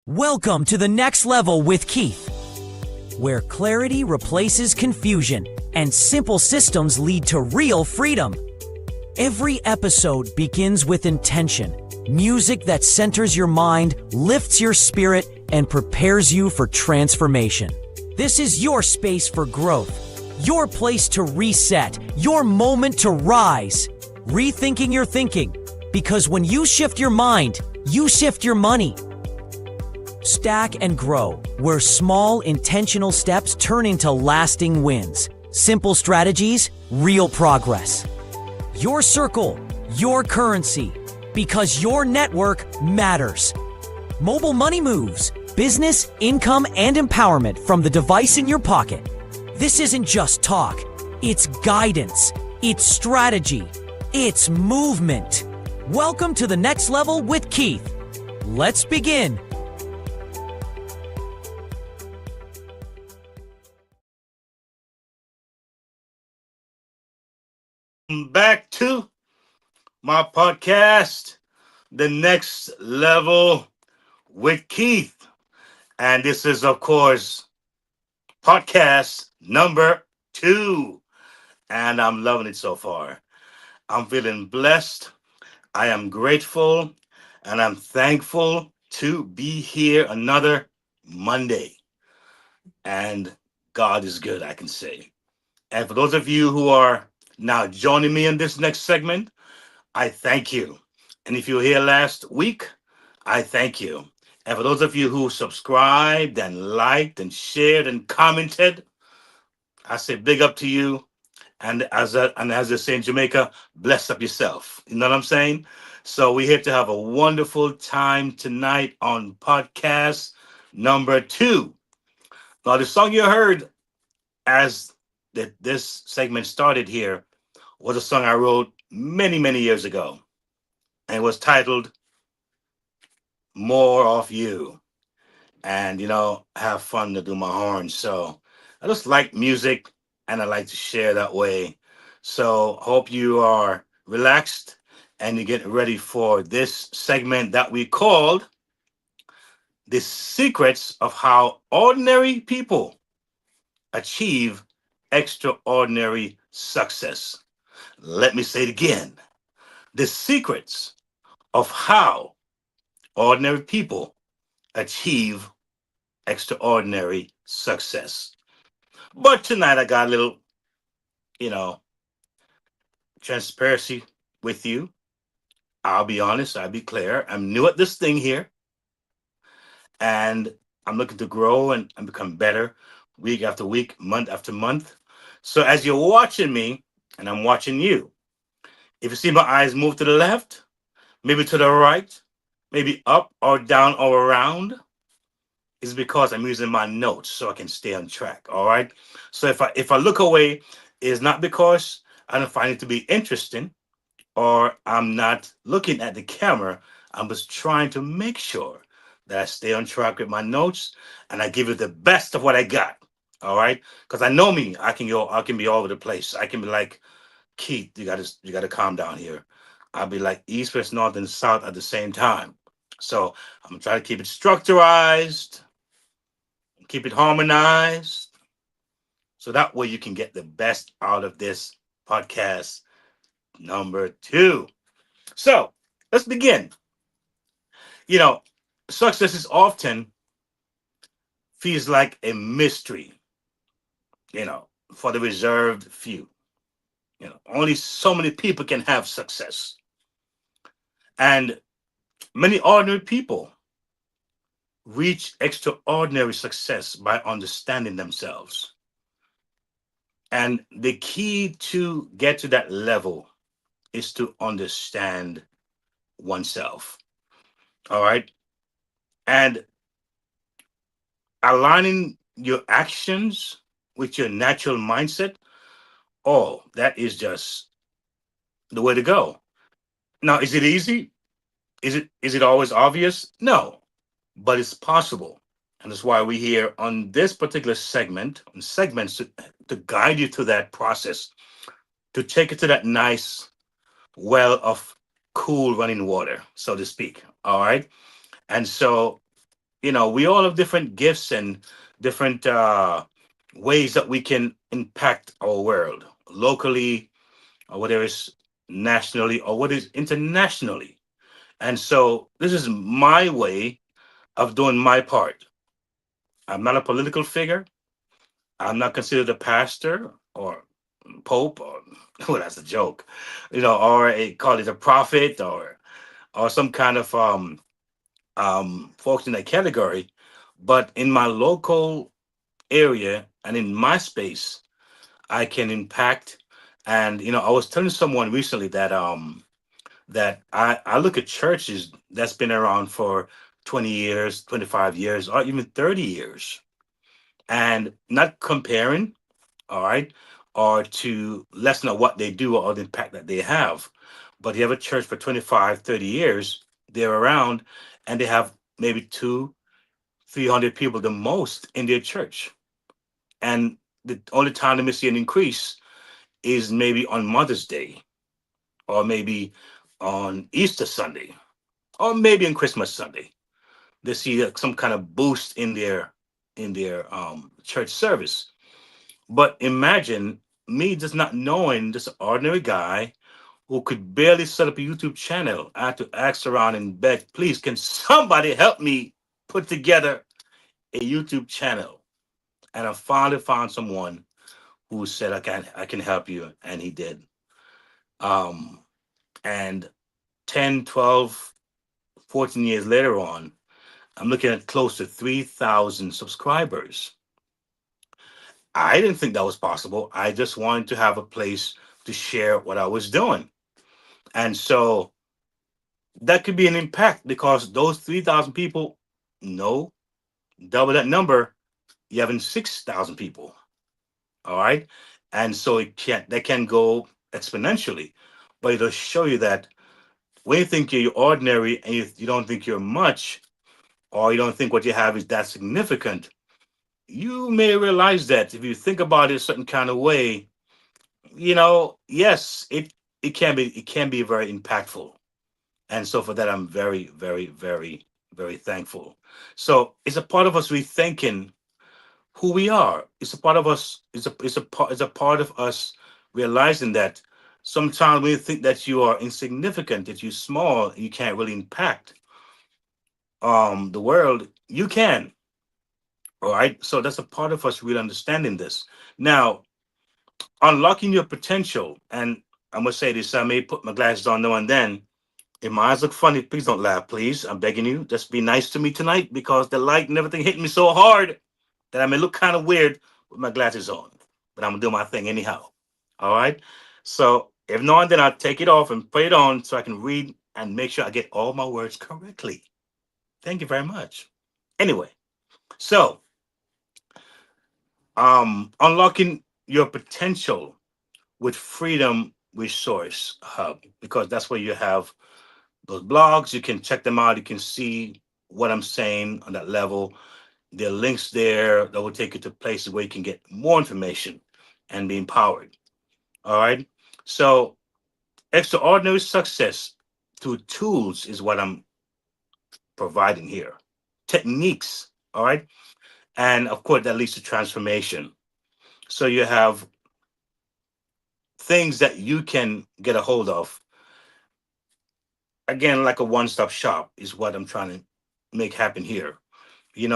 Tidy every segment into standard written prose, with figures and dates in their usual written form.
Welcome to the next level with Keith, where clarity replaces confusion and simple systems lead to real freedom. Every episode begins with intention, music that centers your mind, lifts your spirit, and prepares you for transformation. This is your space for growth, your place to reset, your moment to rise. Rethinking your thinking, because when you shift your mind, you shift your money. Stack and grow, where small intentional steps turn into lasting wins. Simple strategies, real progress. Your circle, your currency, because your network matters. Mobile money moves, business, income, and empowerment from the device in your pocket. This isn't just talk, it's guidance, it's strategy, it's movement. Welcome to the next level with Keith. Let's begin. Back to my podcast, The Next Level with Keith. And this is, of course, podcast number 2. And I'm loving it so far. I'm feeling blessed. I am grateful. And I'm thankful to be here another Monday. And God is good, I can say. And for those of you who are now joining me in this next segment, I thank you. And if you were here last week, I thank you. And for those of you who subscribed and liked and shared and commented, I say big up to you. And as they say in Jamaica, bless up yourself. You know what I'm saying? So we're here to have a wonderful time tonight on podcast number 2. Now the song you heard as this segment started here was a song I wrote many, many years ago. And it was titled More of You. And I have fun to do my horns. So I just like music and I like to share that way. So hope you are relaxed and you get ready for this segment that we called The Secrets of How Ordinary People Achieve Extraordinary Success. Let me say it again. The secrets of how ordinary people achieve extraordinary success. But tonight I got a little, you know, transparency with you. I'll be honest, I'll be clear. I'm new at this thing here and I'm looking to grow and become better week after week, month after month. So as you're watching me and I'm watching you, if you see my eyes move to the left, maybe to the right, maybe up or down or around, is because I'm using my notes so I can stay on track. All right. So if I look away, it's not because I don't find it to be interesting or I'm not looking at the camera. I'm just trying to make sure that I stay on track with my notes and I give you the best of what I got. All right. Because I know me, I can be all over the place. I can be like, Keith, you gotta calm down here. I'll be like east, west, north, and south at the same time. So I'm trying to keep it structurized, keep it harmonized, so that way you can get the best out of this podcast number 2. So let's begin. You know, success is often feels like a mystery, for the reserved few. Only so many people can have success. And many ordinary people reach extraordinary success by understanding themselves. And the key to get to that level is to understand oneself. All right. And aligning your actions with your natural mindset, oh, that is just the way to go. Now, is it easy? Is it always obvious? No, but it's possible. And that's why we're here on this particular segments to guide you through that process, to take it to that nice well of cool running water, so to speak. All right. And so, we all have different gifts and different ways that we can impact our world locally, or whether it's nationally or what is internationally. And so, this is my way of doing my part. I'm not a political figure. I'm not considered a pastor or pope or well, that's a joke, or call it a prophet or some kind of folks in that category. But in my local area and in my space, I can impact. And I was telling someone recently that I look at churches that's been around for 20 years, 25 years, or even 30 years, and not comparing, all right, or to lessen of what they do or the impact that they have. But you have a church for 25, 30 years, they're around, and they have maybe two, 300 people the most in their church. And the only time they may see an increase is maybe on Mother's Day, or maybe on Easter Sunday, or maybe on Christmas Sunday. They see some kind of boost in their church service. But imagine me just not knowing this ordinary guy who could barely set up a YouTube channel. I had to ask around and beg, please, can somebody help me put together a YouTube channel? And I finally found someone who said, I can help you. And he did. Um, and 10, 12, 14 years later on, I'm looking at close to 3,000 subscribers. I didn't think that was possible. I just wanted to have a place to share what I was doing. And so that could be an impact because those 3,000 people, no, double that number, you having 6,000 people. All right. And so that can go exponentially. But it'll show you that when you think you're ordinary and you don't think you're much, or you don't think what you have is that significant, you may realize that if you think about it a certain kind of way, yes, it can be very impactful. And so for that, I'm very, very, very, very thankful. So it's a part of us rethinking who we are. It's a part of us. It's a part of us realizing that sometimes when you think that you are insignificant, that you're small, you can't really impact the world. You can. All right. So that's a part of us really understanding this. Now, unlocking your potential, and I'm gonna say this. I may put my glasses on now and then. If my eyes look funny, please don't laugh, please. I'm begging you. Just be nice to me tonight because the light and everything hit me so hard that I may look kind of weird with my glasses on. But I'm gonna do my thing anyhow. All right. So if not, then I'll take it off and put it on so I can read and make sure I get all my words correctly. Thank you very much. Anyway, so unlocking your potential with Freedom Resource Hub, because that's where you have those blogs. You can check them out. You can see what I'm saying on that level. There are links there that will take you to places where you can get more information and be empowered. All right. So, extraordinary success through tools is what I'm providing here. Techniques. All right. And of course, that leads to transformation. So, you have things that you can get a hold of. Again, like a one stop shop is what I'm trying to make happen here.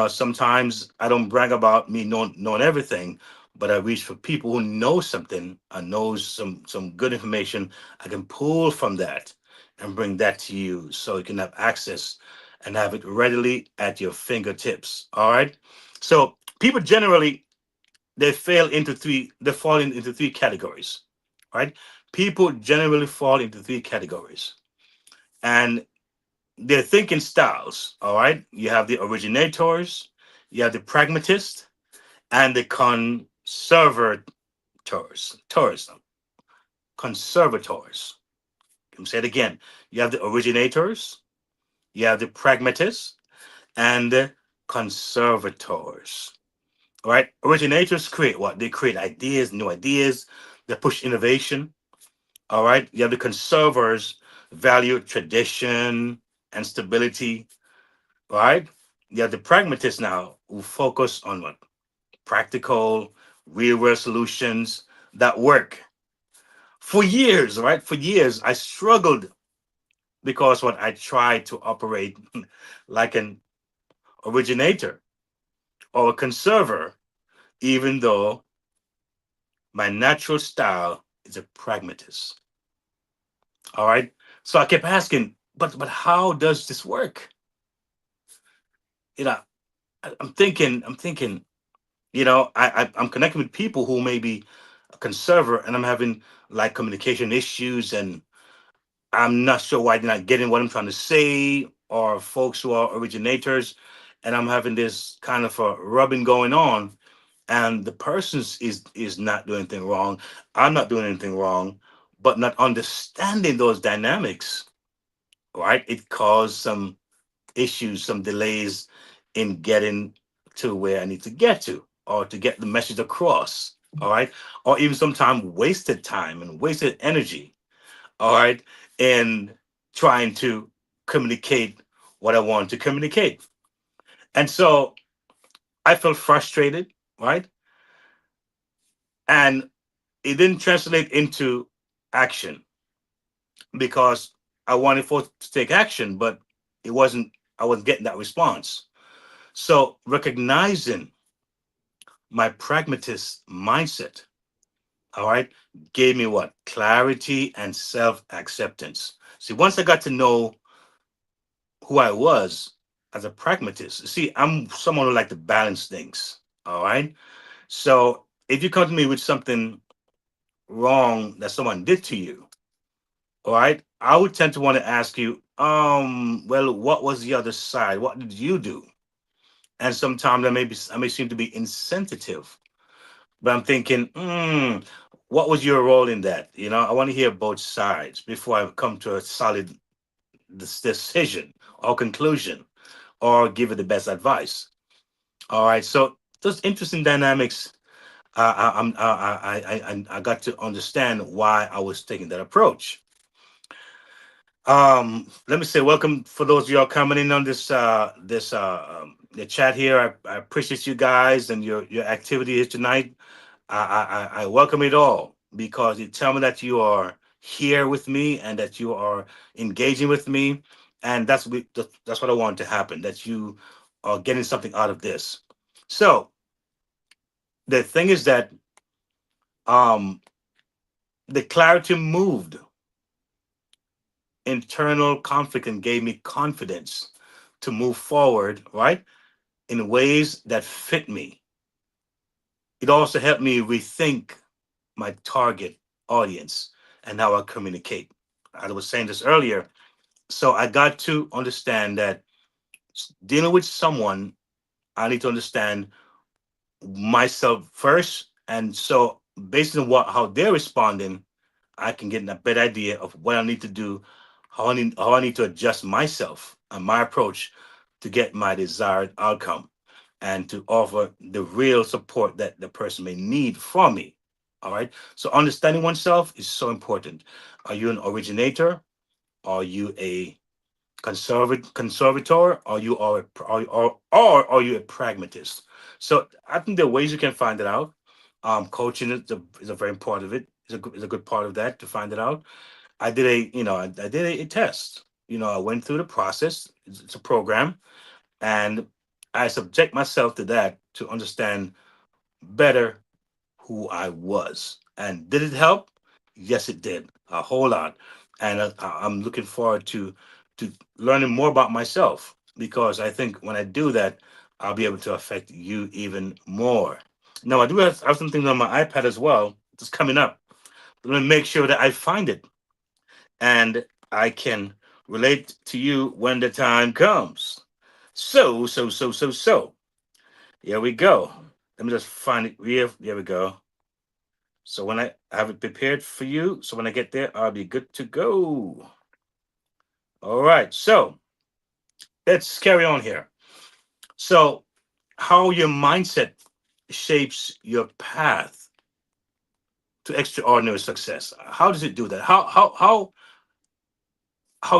Sometimes I don't brag about me knowing everything, but I reach for people who know something and knows some good information. I can pull from that and bring that to you so you can have access and have it readily at your fingertips. All right. So people generally they fall into three categories. Right? People generally fall into three categories. And their thinking styles. All right. You have the originators, you have the pragmatist, and the tourism, conservators. Let me say it again. You have the originators, you have the pragmatists, and the conservators. All right. Originators create what? They create ideas, new ideas. They push innovation. All right. You have the conservators, value tradition and stability. Right? You have the pragmatists now who focus on what? Practical, real world solutions that work. For years, right? For years, I struggled because what I tried to operate like an originator or a conserver, even though my natural style is a pragmatist. All right. So I kept asking, but how does this work? You know, I'm thinking, I'm connecting with people who may be a conservator and I'm having like communication issues and I'm not sure why they're not getting what I'm trying to say, or folks who are originators and I'm having this kind of a rubbing going on, and the person's is not doing anything wrong. I'm not doing anything wrong, but not understanding those dynamics, right? It caused some issues, some delays in getting to where I need to get to, or to get the message across. All right. Or even sometimes wasted time and wasted energy. All right. In trying to communicate what I want to communicate. And so I felt frustrated, right? And it didn't translate into action because I wanted folks to take action, but I wasn't getting that response. So recognizing my pragmatist mindset, all right, gave me what? Clarity and self acceptance. See, once I got to know who I was as a pragmatist, see, I'm someone who like to balance things, all right? So if you come to me with something wrong that someone did to you, all right, I would tend to want to ask you, well, what was the other side? What did you do? And sometimes I may seem to be insensitive, but I'm thinking, what was your role in that? I want to hear both sides before I come to a solid decision or conclusion or give it the best advice. All right, so those interesting dynamics. I got to understand why I was taking that approach. Let me say welcome for those of y'all coming in on the chat here. I appreciate you guys and your activity here tonight. I welcome it all because you tell me that you are here with me and that you are engaging with me, and that's what I want to happen. That you are getting something out of this. So the thing is that um, the clarity moved internal conflict and gave me confidence to move forward, right, in ways that fit me. It also helped me rethink my target audience and how I communicate. I was saying this earlier. So I got to understand that dealing with someone, I need to understand myself first. And so based on how they're responding, I can get a better idea of what I need to do, how I need to adjust myself and my approach to get my desired outcome and to offer the real support that the person may need from me. All right. So understanding oneself is so important. Are you an originator? Are you a conservator? Are you or are you a pragmatist? So I think there are ways you can find it out. Coaching is a very important of it. Is a good part of that to find it out. I did I did a test. I went through the process. It's a program, and I subject myself to that to understand better who I was. And did it help? Yes, it did a whole lot. And I'm looking forward to learning more about myself because I think when I do that, I'll be able to affect you even more. Now, I do have some things on my iPad as well. It's coming up. I'm going to make sure that I find it and I can relate to you when the time comes. So. Here we go. Let me just find it. Here we go. So when I have it prepared for you, so when I get there, I'll be good to go. All right. So let's carry on here. So how your mindset shapes your path to extraordinary success. How does it do that? How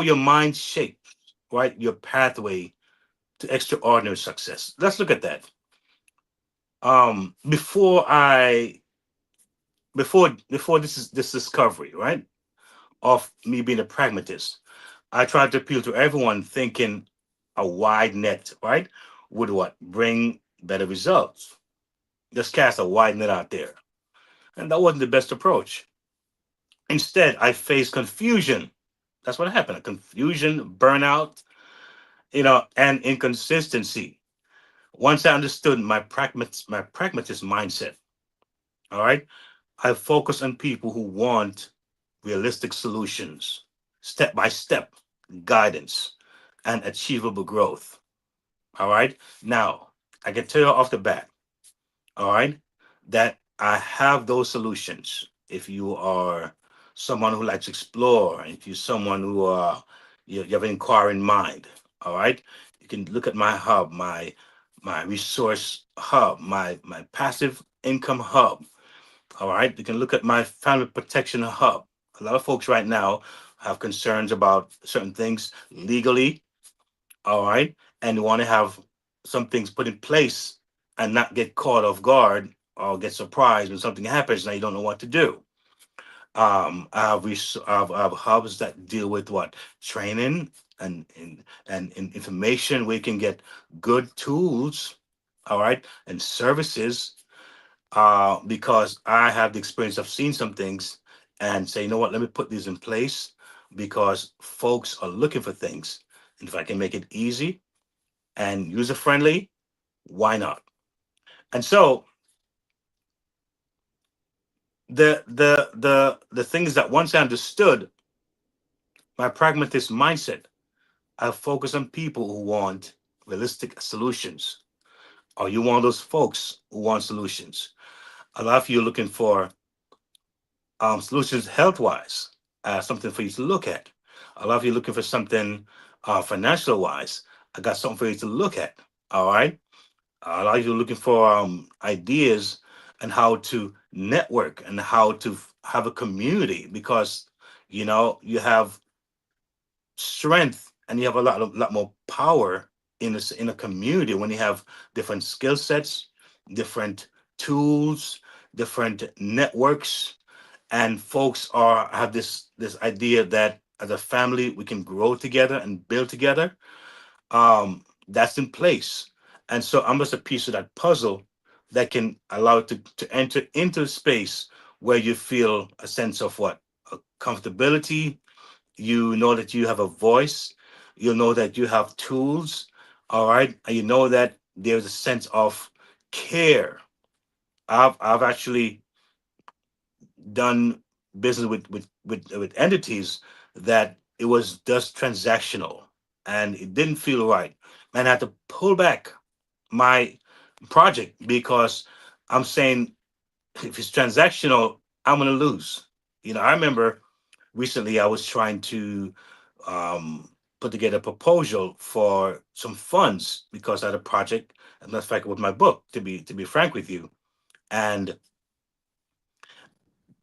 your mind shapes, right, your pathway to extraordinary success. Let's look at that. Before I before this discovery, right, of me being a pragmatist, I tried to appeal to everyone thinking a wide net, right, would what? Bring better results. Just cast a wide net out there. And that wasn't the best approach. Instead, I faced confusion. That's what happened. Confusion, burnout, and inconsistency. Once I understood my pragmatist mindset, all right, I focus on people who want realistic solutions, step by step guidance, and achievable growth. All right. Now, I can tell you off the bat, all right, that I have those solutions. If you are someone who likes to explore, if you're someone who you have an inquiring mind, all right, you can look at my hub, my resource hub, my passive income hub. All right, you can look at my family protection hub. A lot of folks right now have concerns about certain things legally, all right, and want to have some things put in place and not get caught off guard or get surprised when something happens and you don't know what to do. I have hubs that deal with what training and information where you can get good tools, all right, and services. Because I have the experience of seeing some things and say, you know what, let me put these in place because folks are looking for things. And if I can make it easy and user friendly, why not? And so The things that once I understood, my pragmatist mindset, I focus on people who want realistic solutions. Are you one of those folks who want solutions? A lot of you are looking for solutions health wise, something for you to look at. A lot of you are looking for something financial wise. I got something for you to look at. All right. A lot of you are looking for ideas and how to network and how to have a community because you have strength and you have a lot more power in a community when you have different skill sets, different tools, different networks, and folks are have this idea that as a family we can grow together and build together. That's in place, and so I'm just a piece of that puzzle that can allow it to enter into a space where you feel a sense of what a comfortability. You know that you have a voice. You know that you have tools. All right, and you know that there's a sense of care. I've actually done business with entities that it was just transactional and it didn't feel right. And I had to pull back my project because I'm saying if it's transactional, I'm gonna lose. I remember recently I was trying to put together a proposal for some funds because I had a project, as a matter of fact, with my book, to be frank with you. And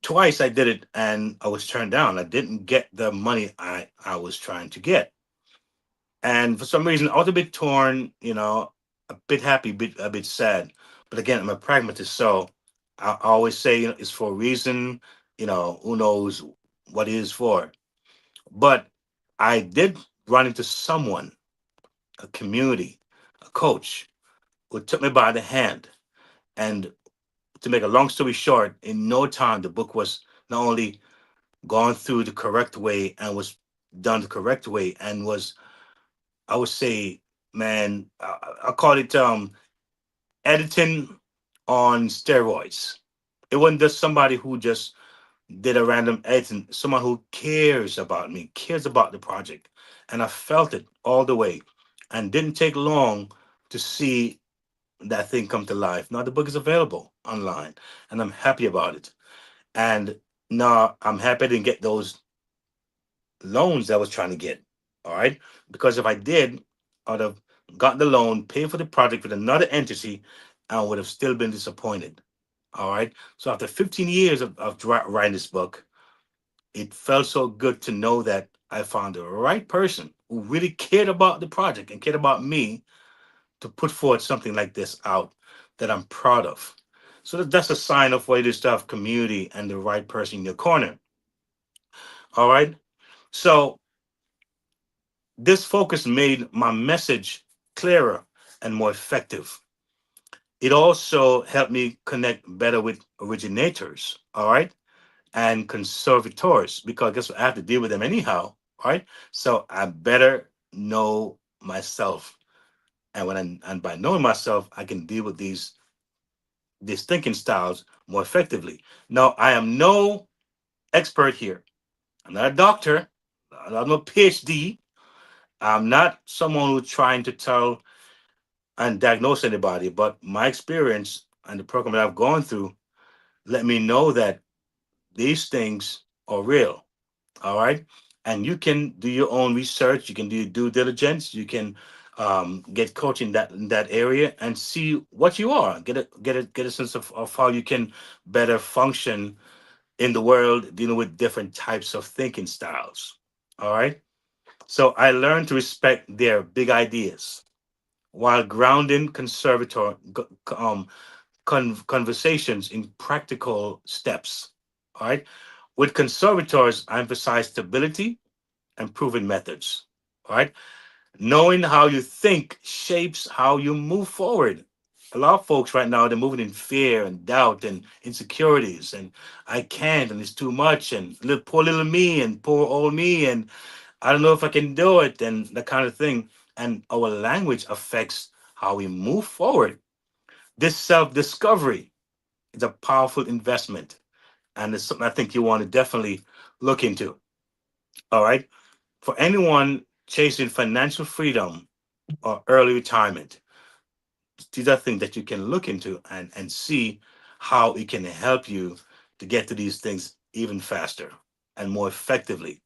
twice I did it and I was turned down. I didn't get the money I was trying to get. And for some reason I was a bit torn, a bit happy, a bit sad. But again, I'm a pragmatist, so I always say, it's for a reason, who knows what it is for. But I did run into someone, a community, a coach, who took me by the hand. And to make a long story short, in no time the book was not only gone through the correct way and was done the correct way and was, I would say, man, I call it editing on steroids. It wasn't just somebody who just did a random editing, someone who cares about me, cares about the project. And I felt it all the way and didn't take long to see that thing come to life. Now the book is available online and I'm happy about it. And now I'm happy I didn't get those loans that I was trying to get. All right. Because if I did, I'd have gotten the loan, paid for the project with another entity, and I would have still been disappointed. All right. So after 15 years of writing this book, it felt so good to know that I found the right person who really cared about the project and cared about me to put forward something like this out that I'm proud of. So that's a sign of what it is to have community and the right person in your corner. All right. So this focus made my message clearer and more effective. It also helped me connect better with originators, all right, and conservators, because guess what? I have to deal with them anyhow, right? So I better know myself. And by knowing myself, I can deal with these thinking styles more effectively. Now, I am no expert here. I'm not a doctor. I'm no PhD. I'm not someone who's trying to tell and diagnose anybody, but my experience and the program that I've gone through let me know that these things are real. All right. And you can do your own research. You can do your due diligence. You can get coaching in that area and see what you are. Get a sense of how you can better function in the world dealing with different types of thinking styles. All right. So I learned to respect their big ideas while grounding conversations in practical steps. All right. With conservators, I emphasize stability and proven methods. All right. Knowing how you think shapes how you move forward. A lot of folks right now, they're moving in fear and doubt and insecurities, and I can't, and it's too much, and poor little me, and poor old me, and I don't know if I can do it, and that kind of thing. And our language affects how we move forward. This self discovery is a powerful investment. and it's something I think you want to definitely look into. All right. For anyone chasing financial freedom or early retirement, these are things that you can look into and see how it can help you to get to these things even faster and more effectively.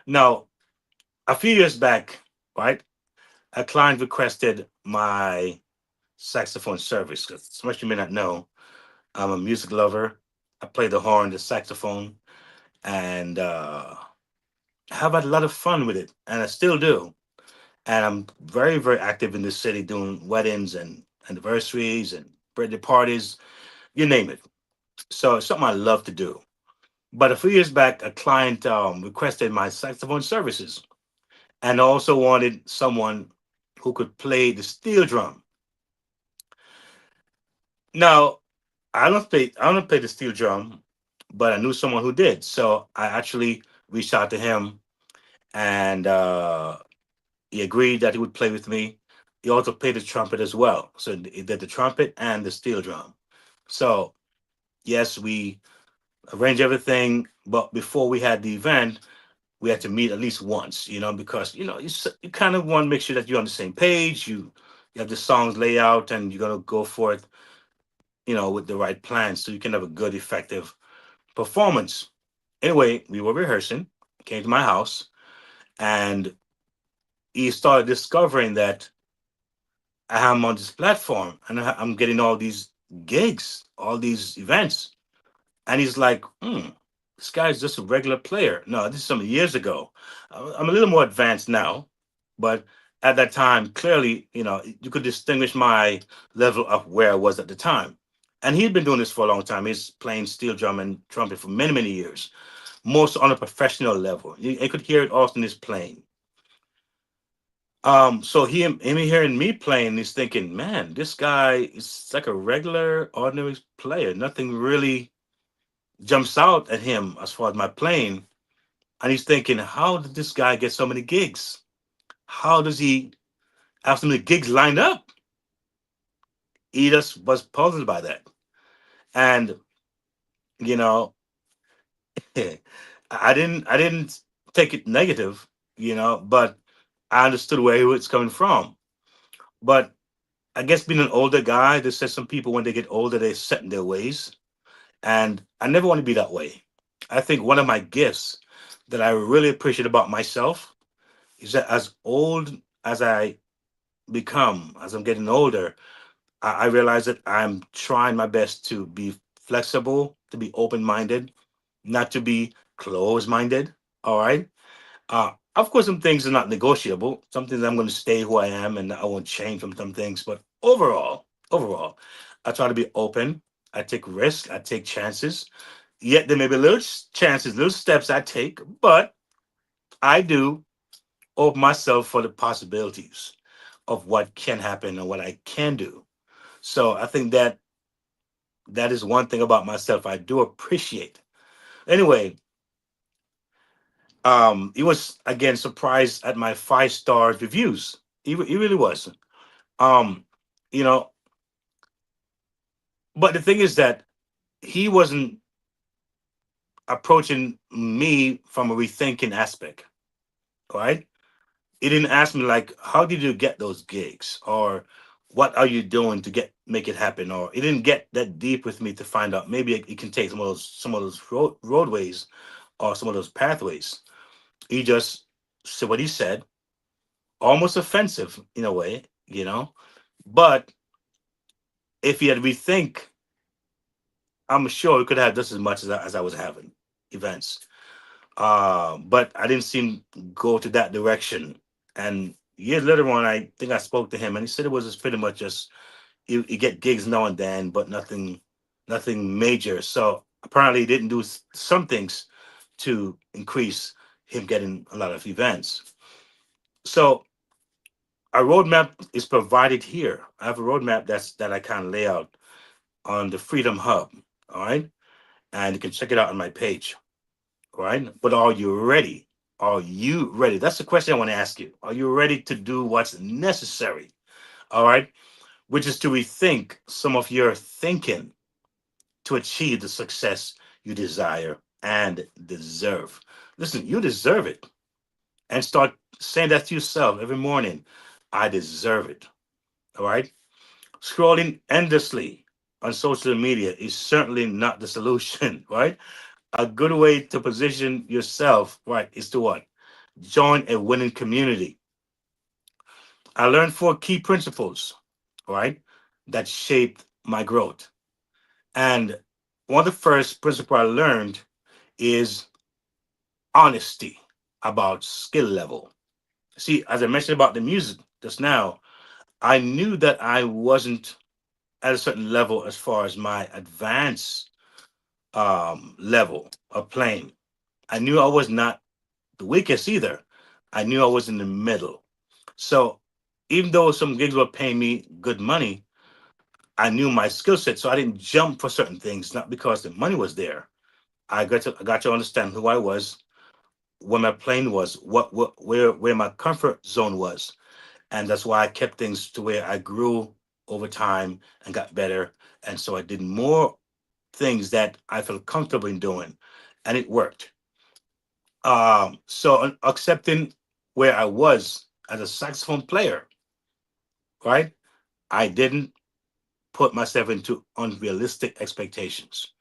Now, a few years back, right, a client requested my saxophone service. 'Cause so much you may not know, I'm a music lover. I play the horn, the saxophone, and have had a lot of fun with it, and I still do. And I'm very, very active in this city doing weddings and anniversaries and birthday parties, you name it. So it's something I love to do. But a few years back, a client requested my saxophone services and also wanted someone who could play the steel drum. Now, I don't play the steel drum, but I knew someone who did. So I actually reached out to him, and he agreed that he would play with me. He also played the trumpet as well. So he did the trumpet and the steel drum. So yes, we arranged everything, but before we had the event, we had to meet at least once, because you kind of want to make sure that you're on the same page. You have the songs laid out, and you're gonna go for it, with the right plan, so you can have a good, effective performance. Anyway, we were rehearsing, came to my house, and he started discovering that I'm on this platform and I'm getting all these gigs, all these events. And he's like, this guy's just a regular player. No, this is some years ago. I'm a little more advanced now, but at that time, clearly, you could distinguish my level of where I was at the time. And he'd been doing this for a long time. He's playing steel drum and trumpet for many, many years, most on a professional level. You could hear it also in his playing. So him hearing me playing, he's thinking, man, this guy is like a regular, ordinary player. Nothing really jumps out at him as far as my playing. And he's thinking, how did this guy get so many gigs? How does he have so many gigs lined up? He just was puzzled by that. And, you know, I didn't take it negative, but I understood where he was coming from. But I guess being an older guy, there's says some people when they get older, they set in their ways. And I never want to be that way. I think one of my gifts that I really appreciate about myself is that as old as I become, as I'm getting older, I realize that I'm trying my best to be flexible, to be open minded, not to be closed minded. All right. Of course, some things are not negotiable. Some things I'm going to stay who I am and I won't change from some things. But overall, I try to be open. I take risks. I take chances. Yet there may be little chances, little steps I take, but I do open myself for the possibilities of what can happen and what I can do. So I think that is one thing about myself I do appreciate. Anyway, he was again surprised at my 5 star reviews. He really was. Um, you know, but the thing is that he wasn't approaching me from a rethinking aspect, right? He didn't ask me like, how did you get those gigs? Or what are you doing to make it happen? Or he didn't get that deep with me to find out maybe it can take some of those roadways or some of those pathways. He just said what he said, almost offensive in a way. But if he had rethink, I'm sure he could have just as much as I was having events. But I didn't seem to go to that direction. And years later on, I think I spoke to him, and he said it was just pretty much just you get gigs now and then, but nothing major. So apparently, he didn't do some things to increase him getting a lot of events. So a roadmap is provided here. I have a roadmap that I kind of lay out on the Freedom Hub. All right, and you can check it out on my page. All right, but are you ready? Are you ready? That's the question I want to ask you. Are you ready to do what's necessary? All right, which is to rethink some of your thinking to achieve the success you desire and deserve. Listen, you deserve it. And start saying that to yourself every morning. I deserve it. All right. Scrolling endlessly on social media is certainly not the solution, right? A good way to position yourself, right, is to what? Join a winning community. I learned four key principles, right, that shaped my growth. And one of the first principle I learned is honesty about skill level. See, as I mentioned about the music just now, I knew that I wasn't at a certain level as far as my advanced level of playing. I knew I was not the weakest either. I knew I was in the middle. So even though some gigs were paying me good money, I knew my skill set. So I didn't jump for certain things, not because the money was there. I got to understand who I was, where my plane was, where my comfort zone was. And that's why I kept things to where I grew over time and got better. And so I did more things that I felt comfortable in doing, and it worked. So accepting where I was as a saxophone player, right? I didn't put myself into unrealistic expectations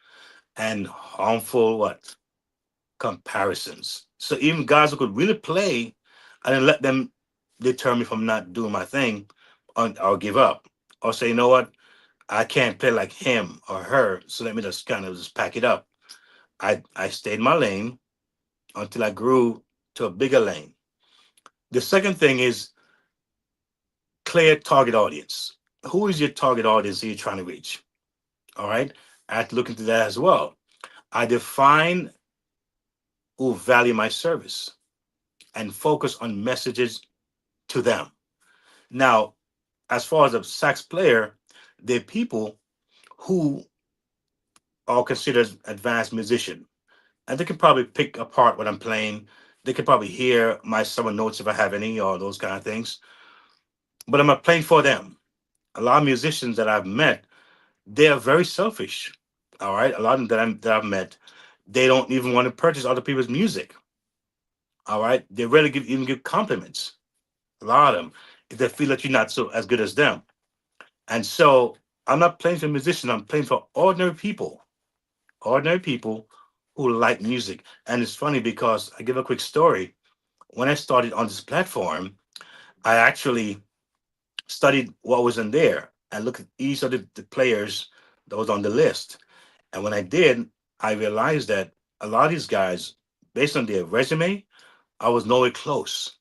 and harmful what comparisons. So even guys who could really play, I didn't let them deter me from not doing my thing, or give up, or say, you know what, I can't play like him or her, so let me just kind of just pack it up. I stayed in my lane until I grew to a bigger lane. The second thing is clear target audience. Who is your target audience that you're trying to reach? All right. I had to look into that as well. I define who value my service and focus on messages to them. Now, as far as a sax player, they're people who are considered advanced musician, and they can probably pick apart what I'm playing. They can probably hear my summer notes if I have any, or those kind of things. But I'm not playing for them. A lot of musicians that I've met, they are very selfish. All right, a lot of them that I've met, they don't even want to purchase other people's music. All right, they rarely even give compliments. A lot of them, if they feel that you're not so as good as them. And so I'm not playing for musicians. I'm playing for ordinary people who like music. And it's funny because I give a quick story. When I started on this platform, I actually studied what was in there and looked at each of the players that was on the list. And when I did, I realized that a lot of these guys, based on their resume, I was nowhere close.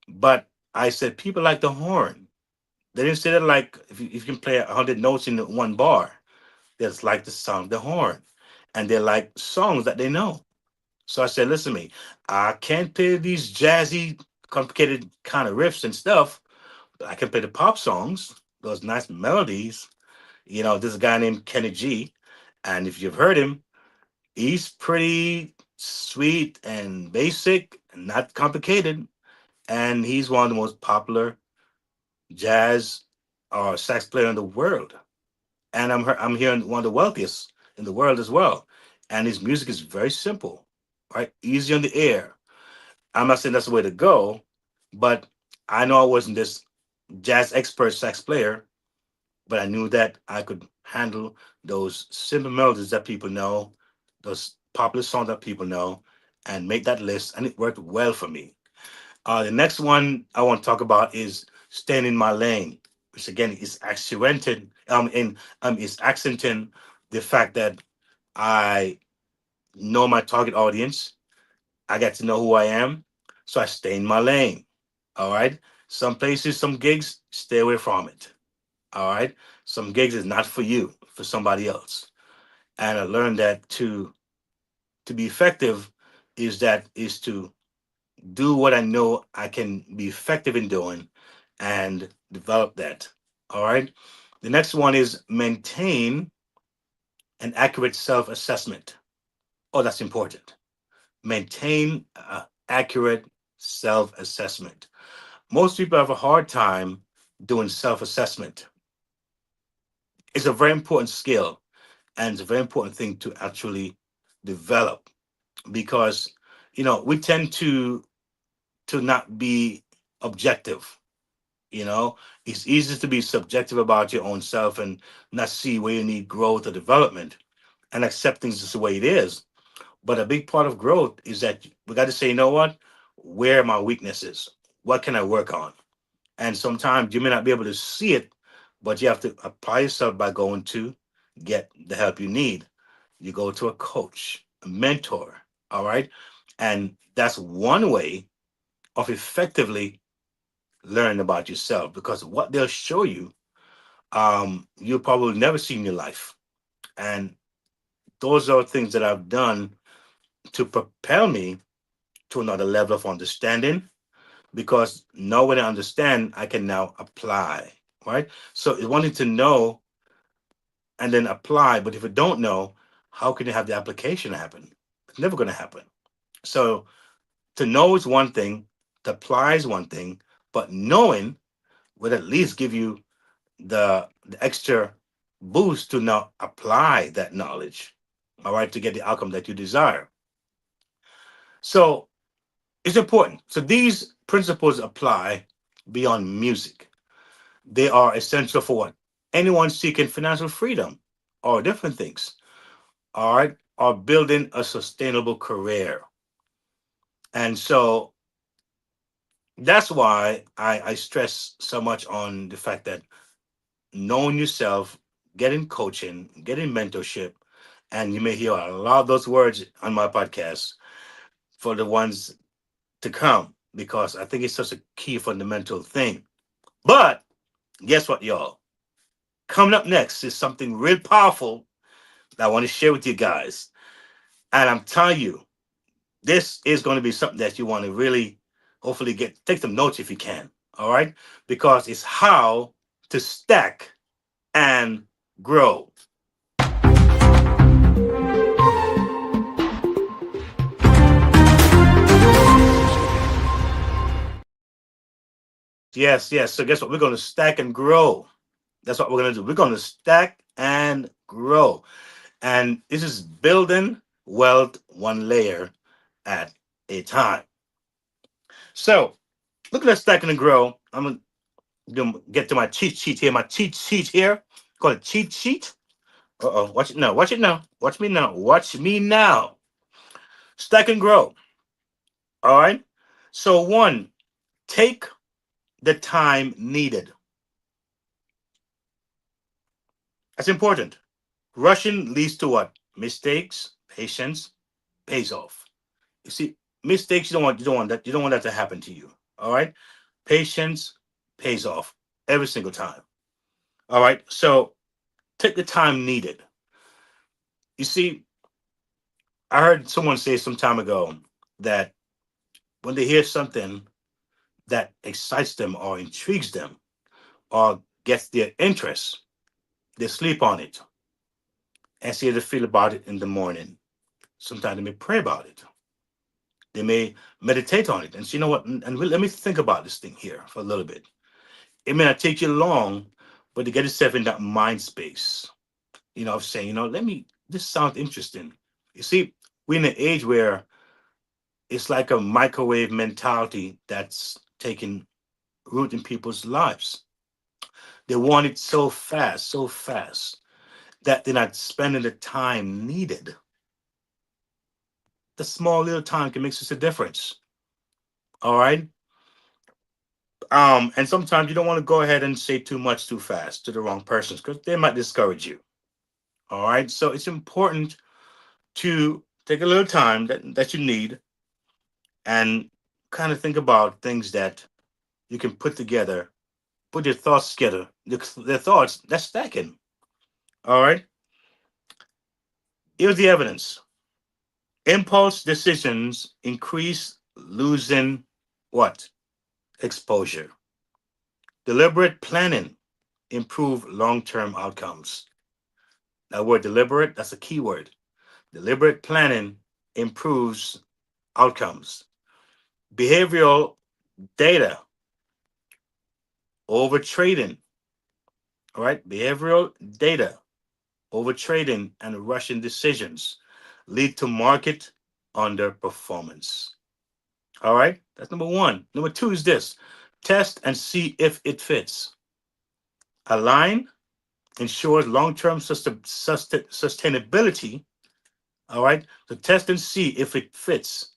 But I said people like the horn. They didn't say that like if you can play 100 notes in one bar. They just like the sound of the horn, and they like songs that they know. So I said, listen to me, I can't play these jazzy, complicated kind of riffs and stuff, but I can play the pop songs, those nice melodies. This guy named Kenny G, and if you've heard him, he's pretty sweet and basic and not complicated, and he's one of the most popular jazz or sax player in the world. And I'm hearing one of the wealthiest in the world as well. And his music is very simple, right? Easy on the ear. I'm not saying that's the way to go, but I know I wasn't this jazz expert sax player, but I knew that I could handle those simple melodies that people know, those popular songs that people know, and make that list. And it worked well for me. The next one I want to talk about is staying in my lane, which again is accenting the fact that I know my target audience. I get to know who I am, so I stay in my lane. All right. Some places, some gigs, stay away from it. All right. Some gigs is not for you, for somebody else. And I learned that to be effective is to do what I know I can be effective in doing and develop that. All right. The next one is maintain an accurate self assessment. Oh, that's important. Maintain accurate self assessment. Most people have a hard time doing self assessment. It's a very important skill, and it's a very important thing to actually develop, because we tend to not be objective. It's easy to be subjective about your own self and not see where you need growth or development and accept things just the way it is. But a big part of growth is that we got to say, what, where are my weaknesses, what can I work on? And sometimes you may not be able to see it, but you have to apply yourself by going to get the help you need. You go to a coach, a mentor, all right? And that's one way of effectively learning about yourself, because what they'll show you, you'll probably never see in your life. And those are things that I've done to propel me to another level of understanding, because now when I understand, I can now apply, right? So it's wanting to know and then apply. But if you don't know, how can you have the application happen? It's never going to happen. So to know is one thing, to apply is one thing, but knowing would at least give you the extra boost to now apply that knowledge, all right, to get the outcome that you desire. So it's important. So these principles apply beyond music. They are essential for what? Anyone seeking financial freedom or different things, all right, or building a sustainable career. And so that's why I stress so much on the fact that knowing yourself, getting coaching, getting mentorship, and you may hear a lot of those words on my podcast for the ones to come, because I think it's such a key fundamental thing. But guess what, y'all? Coming up next is something real powerful that I want to share with you guys. And I'm telling you, this is going to be something that you want to really hopefully take some notes if you can. All right? Because it's how to stack and grow. Yes, yes. So guess what? We're going to stack and grow. That's what we're going to do. We're going to stack and grow. And this is building wealth one layer at a time. So look at that stacking and grow. I'm going to get to my cheat sheet here. My cheat sheet here. Call it cheat sheet. Uh-oh. Watch it now. Watch it now. Watch me now. Watch me now. Stack and grow. All right. So one, take the time needed. That's important. Rushing leads to what? Mistakes. Patience pays off. You see, mistakes, you don't want that to happen to you. All right. Patience pays off every single time. All right. So take the time needed. You see, I heard someone say some time ago that when they hear something that excites them or intrigues them or gets their interest, they sleep on it and see how they feel about it in the morning. Sometimes they may pray about it. They may meditate on it and say, let me think about this thing here for a little bit. It may not take you long, but to get yourself in that mind space, of saying, this sounds interesting. You see, we're in an age where it's like a microwave mentality that's taking root in people's lives. They want it so fast, that they're not spending the time needed. The small little time can make such a difference. All right. And sometimes you don't want to go ahead and say too much too fast to the wrong persons, because they might discourage you. All right. So it's important to take a little time that you need and kind of think about things that you can put together, put your thoughts together. The thoughts, that's stacking. All right. Here's the evidence. Impulse decisions increase losing what? Exposure. Deliberate planning improve long-term outcomes. That word deliberate, that's a key word. Deliberate planning improves outcomes. Behavioral data over trading. All right. Behavioral data over trading and rushing decisions lead to market underperformance. All right, that's number one. Number two is this: test and see if it fits. Align ensures long-term sustainability. All right, so test and see if it fits.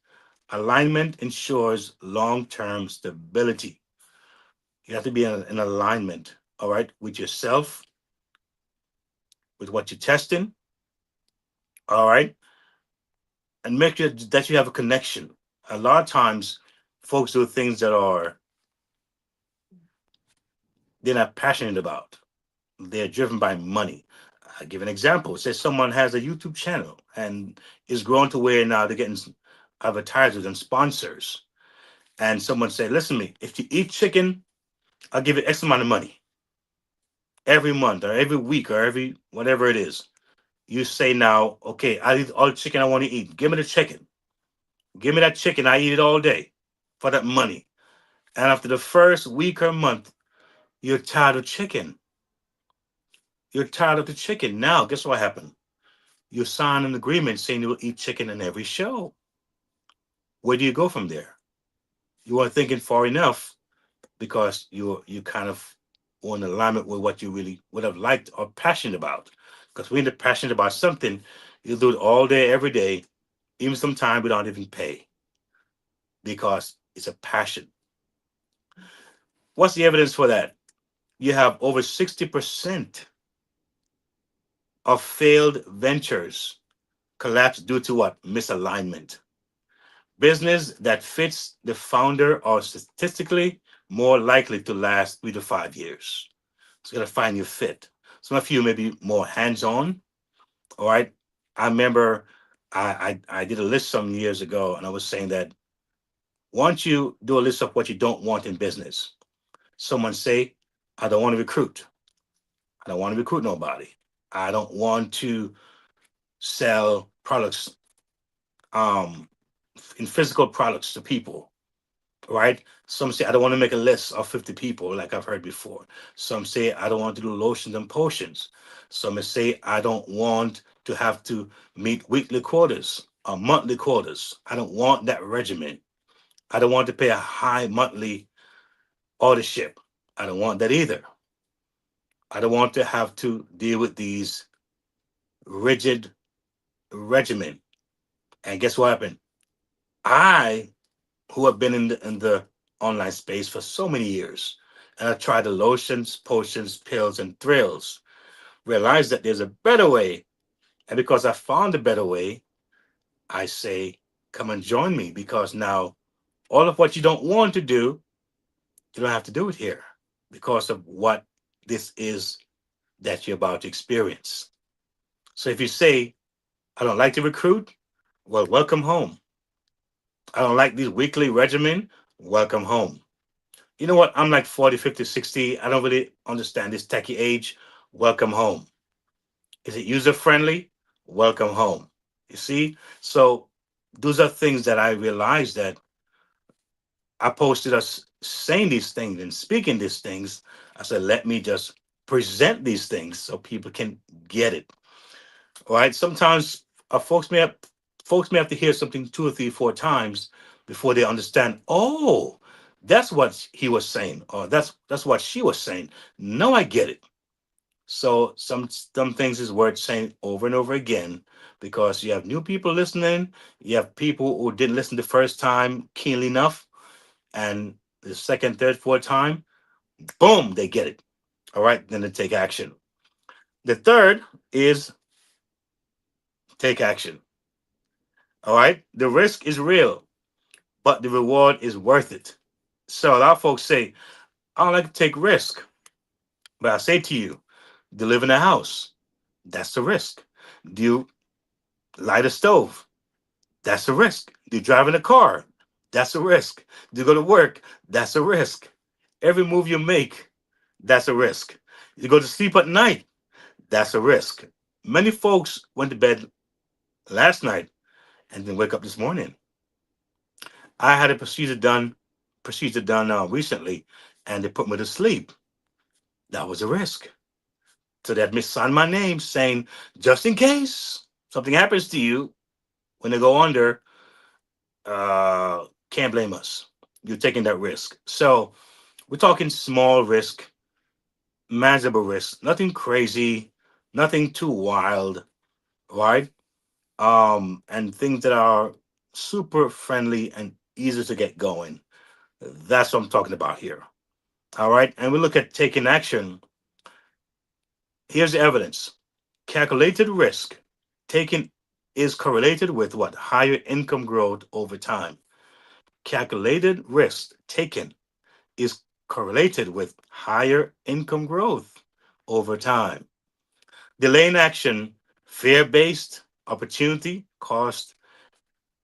Alignment ensures long-term stability. You have to be in alignment, all right, with yourself, with what you're testing, all right, and make sure that you have a connection. A lot of times, folks do things that are they're not passionate about. They're driven by money. I give an example. Say someone has a YouTube channel and is growing to where now they're getting advertisers and sponsors. And someone say, "Listen to me. If you eat chicken, I'll give you X amount of money every month or every week or every whatever it is." You say now, "Okay, I eat all the chicken I want to eat. Give me the chicken. Give me that chicken. I eat it all day for that money." And after the first week or month, you're tired of chicken. You're tired of the chicken. Now, guess what happened? You sign an agreement saying you'll eat chicken in every show. Where do you go from there? You weren't thinking far enough because you kind of were in alignment with what you really would have liked or passionate about. Because when you're passionate about something, you do it all day, every day, even sometimes without even pay, because it's a passion. What's the evidence for that? You have over 60% of failed ventures collapse due to what? Misalignment. Business that fits the founder are statistically more likely to last 3 to 5 years. So you gotta find your fit. Some of you may be more hands-on. All right. I remember I did a list some years ago, and I was saying that once you do a list of what you don't want in business, someone say, I don't want to recruit. I don't want to recruit nobody. I don't want to sell products um in physical products to people, right? Some say I don't want to make a list of 50 people, like I've heard before. Some say I don't want to do lotions and potions. Some may say I don't want to have to meet weekly quotas or monthly quotas. I don't want that regimen. I don't want to pay a high monthly authorship. I don't want that either. I don't want to have to deal with these rigid regimen. And guess what happened? I, who have been in the online space for so many years, and I've tried the lotions, potions, pills, and thrills, realized that there's a better way. And because I found a better way, I say, come and join me, because now all of what you don't want to do, you don't have to do it here because of what this is that you're about to experience. So if you say, I don't like to recruit, well, welcome home. I don't like these weekly regimen, welcome home. You know what? I'm like 40, 50, 60. I don't really understand this techie age. Welcome home. Is it user friendly? Welcome home. You see? So those are things that I realized that I posted us saying these things and speaking these things. I said, let me just present these things so people can get it. All right. Sometimes folks may have to hear something two or three, four times before they understand. Oh, that's what he was saying, or that's what she was saying. No, I get it. So some things is worth saying over and over again, because you have new people listening. You have people who didn't listen the first time keenly enough, and the second, third, fourth time, boom, they get it. All right, then they take action. The third is take action. All right, the risk is real, but the reward is worth it. So a lot of folks say, I don't like to take risk. But I say to you, do you live in a house? That's the risk. Do you light a stove? That's a risk. Do you drive in a car? That's a risk. Do you go to work? That's a risk. Every move you make, that's a risk. You go to sleep at night, that's a risk. Many folks went to bed last night and then wake up this morning. I had a procedure done recently, and they put me to sleep. That was a risk. So they had me sign my name saying, just in case something happens to you, When they go under, can't blame us. You're taking that risk. So we're talking small risk, manageable risk, nothing crazy, nothing too wild, right? And things that are super friendly and easy to get going. That's what I'm talking about here. All right. And we look at taking action. Here's the evidence. Calculated risk taken is correlated with what? Higher income growth over time. Calculated risk taken is correlated with higher income growth over time. Delaying action, fear based, opportunity, cost,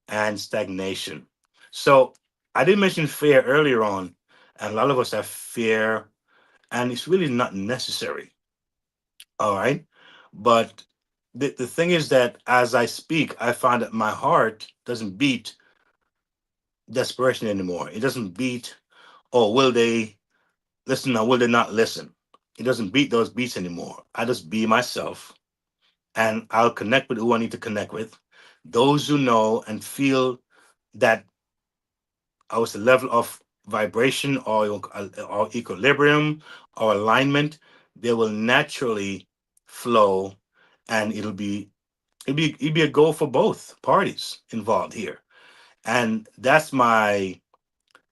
and stagnation. So I did mention fear earlier on, and a lot of us have fear, and it's really not necessary. All right. But the thing is that as I speak, I find that my heart doesn't beat desperation anymore. It doesn't beat, oh, will they listen or will they not listen? It doesn't beat those beats anymore. I just be myself and I'll connect with who I need to connect with. Those who know and feel that I was the level of vibration or equilibrium or alignment, they will naturally flow and it'll be a goal for both parties involved here. And that's my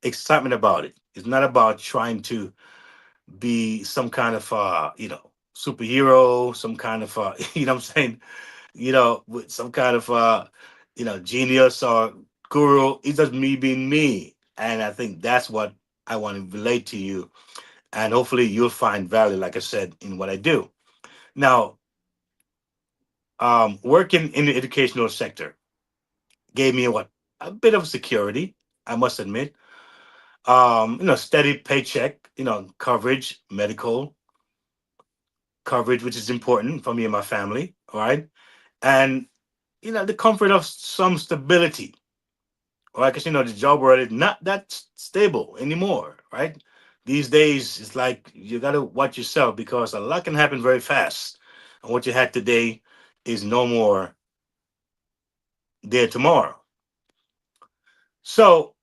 excitement about it. It's not about trying to be some kind of superhero, some kind of you know what I'm saying, with some kind of genius or guru. It's just me being me. And I think that's what I want to relate to you. And hopefully you'll find value, like I said, in what I do. Now, working in the educational sector gave me what? A bit of security, I must admit. Steady paycheck, coverage, medical coverage, which is important for me and my family. All right. And the comfort of some stability. All right, because the job world is not that stable anymore, right? These days it's like you gotta watch yourself because a lot can happen very fast. And what you had today is no more there tomorrow. So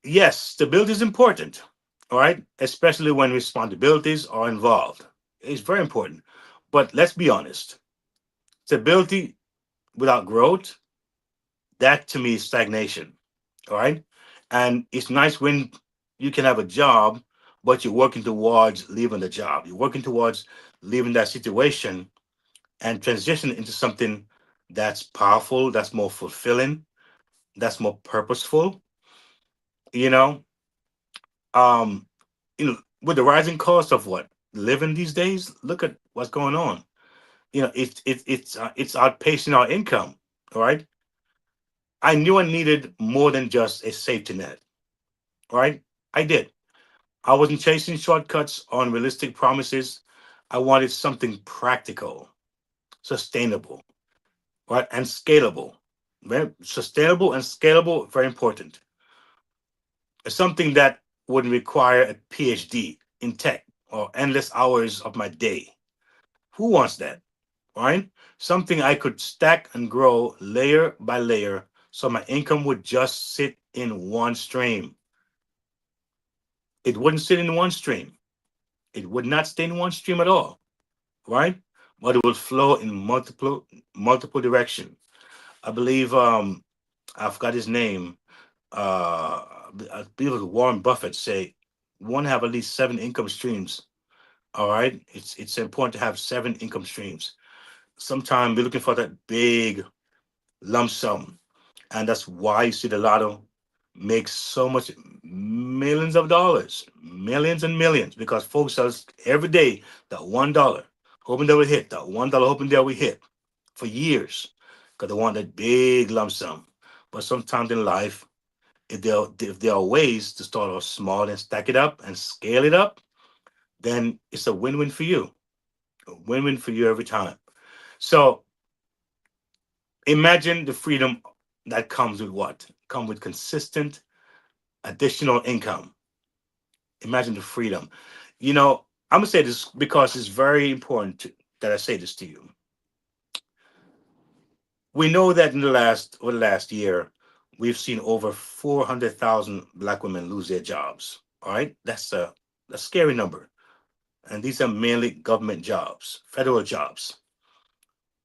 yes, stability is important, all right, especially when responsibilities are involved. It's very important. But let's be honest, stability without growth, that to me is stagnation. All right. And it's nice when you can have a job, but you're working towards leaving the job. You're working towards leaving that situation and transition into something that's powerful, that's more fulfilling, that's more purposeful. You know, um, with the rising cost of what living these days, look at what's going on. It's outpacing our income. All right. I knew I needed more than just a safety net. All right. I did. I wasn't chasing shortcuts on realistic promises. I wanted something practical, sustainable, right? And scalable. Very sustainable and scalable, very important. Something that wouldn't require a PhD in tech or endless hours of my day. Who wants that? Right? Something I could stack and grow layer by layer so my income would just sit in one stream. It wouldn't sit in one stream. It would not stay in one stream at all, right? But it will flow in multiple direction. I believe I forgot his name. I believe it was Warren Buffett say one have at least seven income streams. All right, it's important to have seven income streams. Sometimes we're looking for that big lump sum, and that's why you see the lotto makes so much millions of dollars, millions and millions, because folks sells every day that $1, hoping they will hit that $1, hoping they will hit for years, because they want that big lump sum. But sometimes in life, if there are ways to start off small and stack it up and scale it up, then it's a win-win for you, a win-win for you every time. So imagine the freedom that comes with what? Come with consistent additional income. Imagine the freedom. I'm gonna say this because it's very important that I say this to you. We know that in the last year, we've seen over 400,000 black women lose their jobs. All right, that's a scary number, and these are mainly government jobs, federal jobs.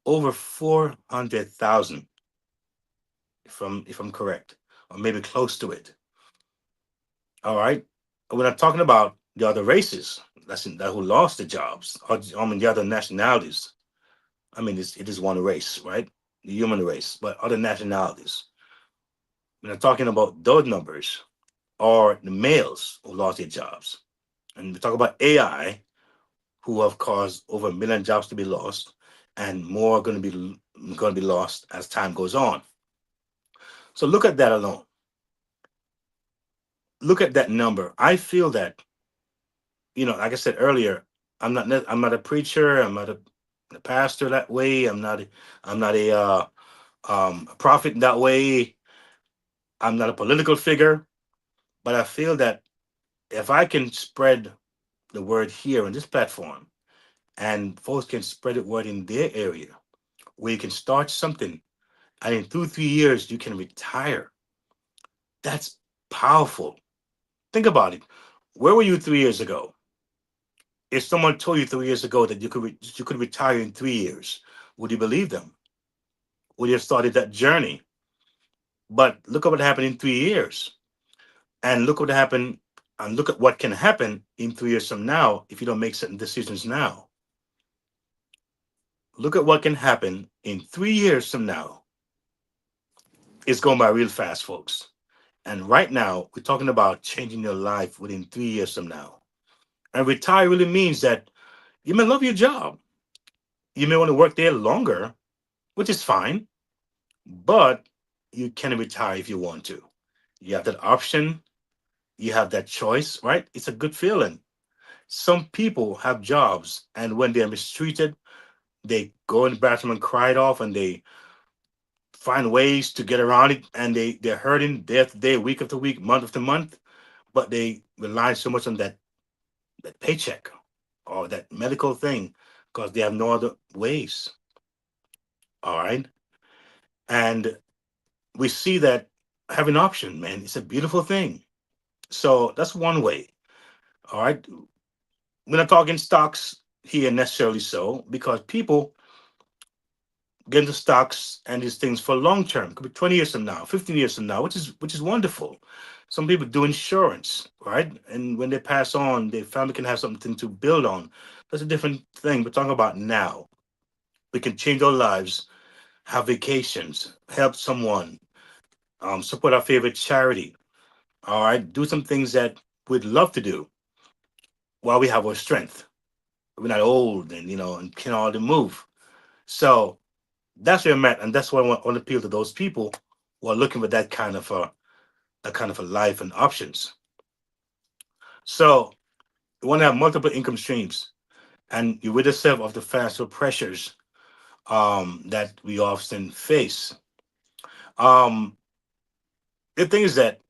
Over 400,000, if I'm correct, or maybe close to it. All right, we're not talking about the other races that who lost the jobs, or I mean the other nationalities. I mean it is one race, right? The human race, but other nationalities. We're not talking about those numbers or the males who lost their jobs. And we talk about AI, who have caused over 1 million jobs to be lost, and more are going to be lost as time goes on. So look at that alone. Look at that number. I feel that, like I said earlier, I'm not a preacher. I'm not a pastor that way. I'm not a prophet that way. I'm not a political figure. But I feel that if I can spread the word here on this platform, and folks can spread the word in their area, where you can start something, and in 2 3 years you can retire. That's powerful. Think about it. Where were you 3 years ago? If someone told you 3 years ago that you could retire in 3 years, would you believe them? Would you have started that journey? But look at what happened in 3 years, and look at what can happen in 3 years from now if you don't make certain decisions now. Look at what can happen in 3 years from now. It's going by real fast, folks. And right now, we're talking about changing your life within 3 years from now. And retire really means that you may love your job. You may want to work there longer, which is fine, but you can retire if you want to. You have that option, you have that choice, right? It's a good feeling. Some people have jobs, and when they're mistreated, they go in the bathroom and cry it off, and they find ways to get around it, and they're hurting day after day, week after week, month after month, but they rely so much on that paycheck or that medical thing because they have no other ways. All right. And we see that having option, man, it's a beautiful thing. So that's one way. All right. We're not talking stocks here necessarily so because people get into stocks and these things for long term. Could be 20 years from now, 15 years from now, which is wonderful. Some people do insurance, right? And when they pass on, their family can have something to build on. That's a different thing. We're talking about now. We can change our lives, have vacations, help someone, support our favorite charity. All right, do some things that we'd love to do while we have our strength. We're not old and and can hardly move. So that's where I'm at, and that's why I want to appeal to those people who are looking for that kind of a life and options. So you want to have multiple income streams, and you rid yourself of the financial pressures that we often face. Um, the thing is that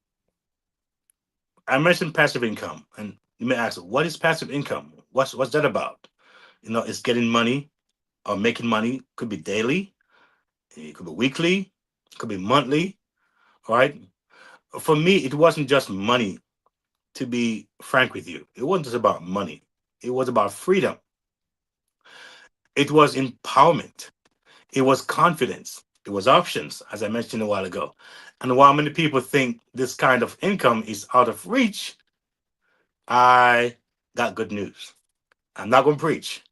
I mentioned passive income, and you may ask, what is passive income? What's that about? It's getting money or making money. Could be daily, it could be weekly, it could be monthly. All right. For me, it wasn't just money. To be frank with you, it wasn't just about money. It was about freedom. It was empowerment. It was confidence. It was options, as I mentioned a while ago. And while many people think this kind of income is out of reach, I got good news. I'm not going to preach.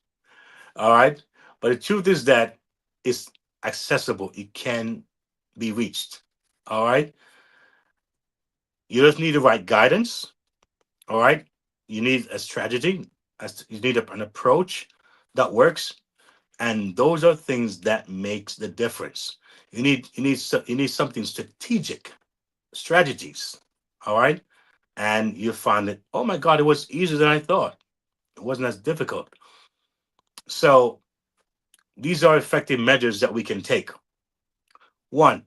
All right. But the truth is that it's accessible, it can be reached. All right. You just need the right guidance. All right. You need a strategy, you need an approach that works. And those are things that makes the difference. You need something strategic, strategies. All right. And you find that, oh my God, it was easier than I thought. It wasn't as difficult. So these are effective measures that we can take. One,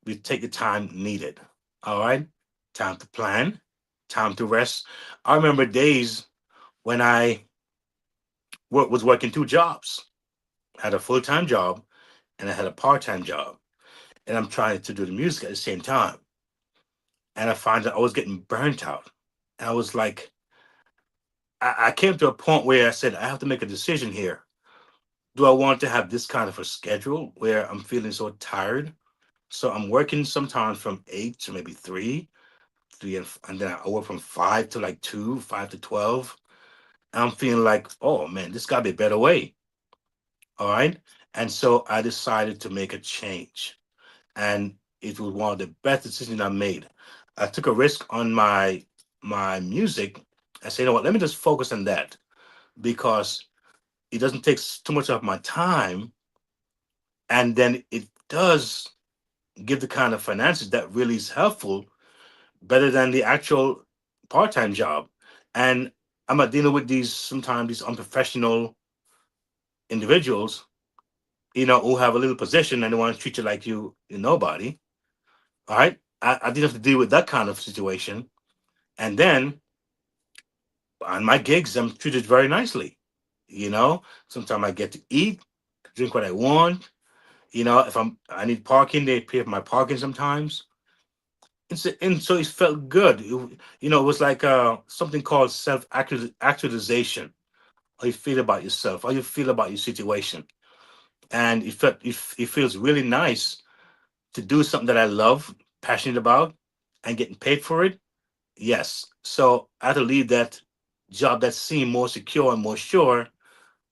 we take the time needed. All right. Time to plan, time to rest. I remember days when I was working two jobs. I had a full time job and I had a part-time job, and I'm trying to do the music at the same time. And I find that I was getting burnt out. And I was like, I came to a point where I said, I have to make a decision here. Do I want to have this kind of a schedule where I'm feeling so tired? So I'm working sometimes from 8 to maybe 3, and then I work from 5 to like 2, 5 to 12. And I'm feeling like, oh man, this got to be a better way. All right. And so I decided to make a change. And it was one of the best decisions I made. I took a risk on my music. I said, you know what, let me just focus on that because it doesn't take too much of my time. And then it does give the kind of finances that really is helpful, better than the actual part-time job. And I'm not dealing with these sometimes these unprofessional individuals, who have a little position and they want to treat you like you're nobody. All right. I didn't have to deal with that kind of situation. And then on my gigs, I'm treated very nicely. Sometimes I get to eat, drink what I want. If I need parking, they pay for my parking sometimes. And so it felt good. It was like something called self actualization. How you feel about yourself, how you feel about your situation. And it feels really nice to do something that I love, passionate about, and getting paid for it. Yes. So I had to leave that job that seemed more secure and more sure,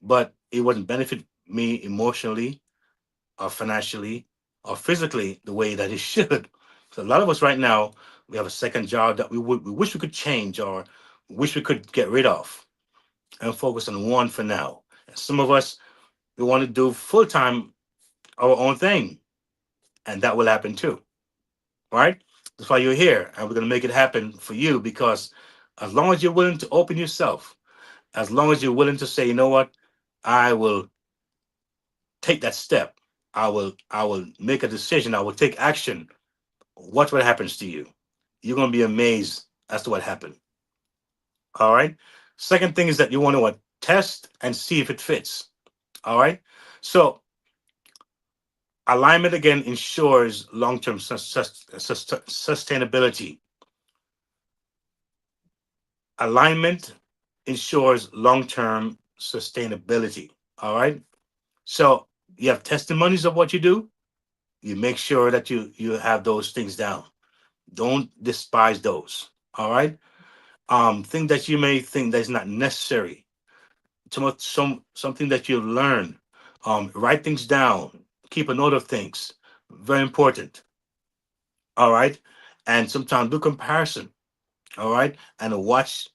but it wouldn't benefit me emotionally or financially or physically the way that it should. So a lot of us right now, we have a second job that we wish we could change or wish we could get rid of and focus on one for now. And some of us, we want to do full time our own thing, and that will happen too. Right? That's why you're here, and we're gonna make it happen for you because as long as you're willing to open yourself, as long as you're willing to say, you know what, I will take that step. I will make a decision. I will take action. Watch what happens to you. You're gonna be amazed as to what happened. All right. Second thing is that you want to test and see if it fits. All right. So alignment again ensures long-term sustainability. Alignment ensures long-term sustainability. All right. So you have testimonies of what you do. You make sure that you have those things down. Don't despise those. All right. Thing that you may think that's not necessary. Something that you learn. Write things down. Keep a note of things. Very important. All right. And sometimes do comparison. All right. And watch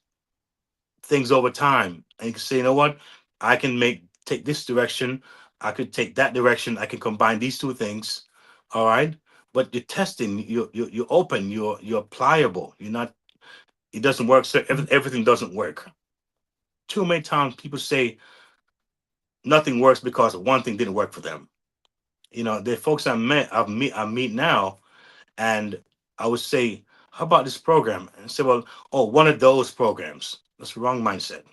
things over time. And you can say, you know what? I can take this direction. I could take that direction. I can combine these two things. All right. But you're testing, you're open, you're pliable. You're not, it doesn't work. So everything doesn't work. Too many times people say nothing works because one thing didn't work for them. The folks I meet now, and I would say, how about this program? And say, well, oh, one of those programs. That's the wrong mindset.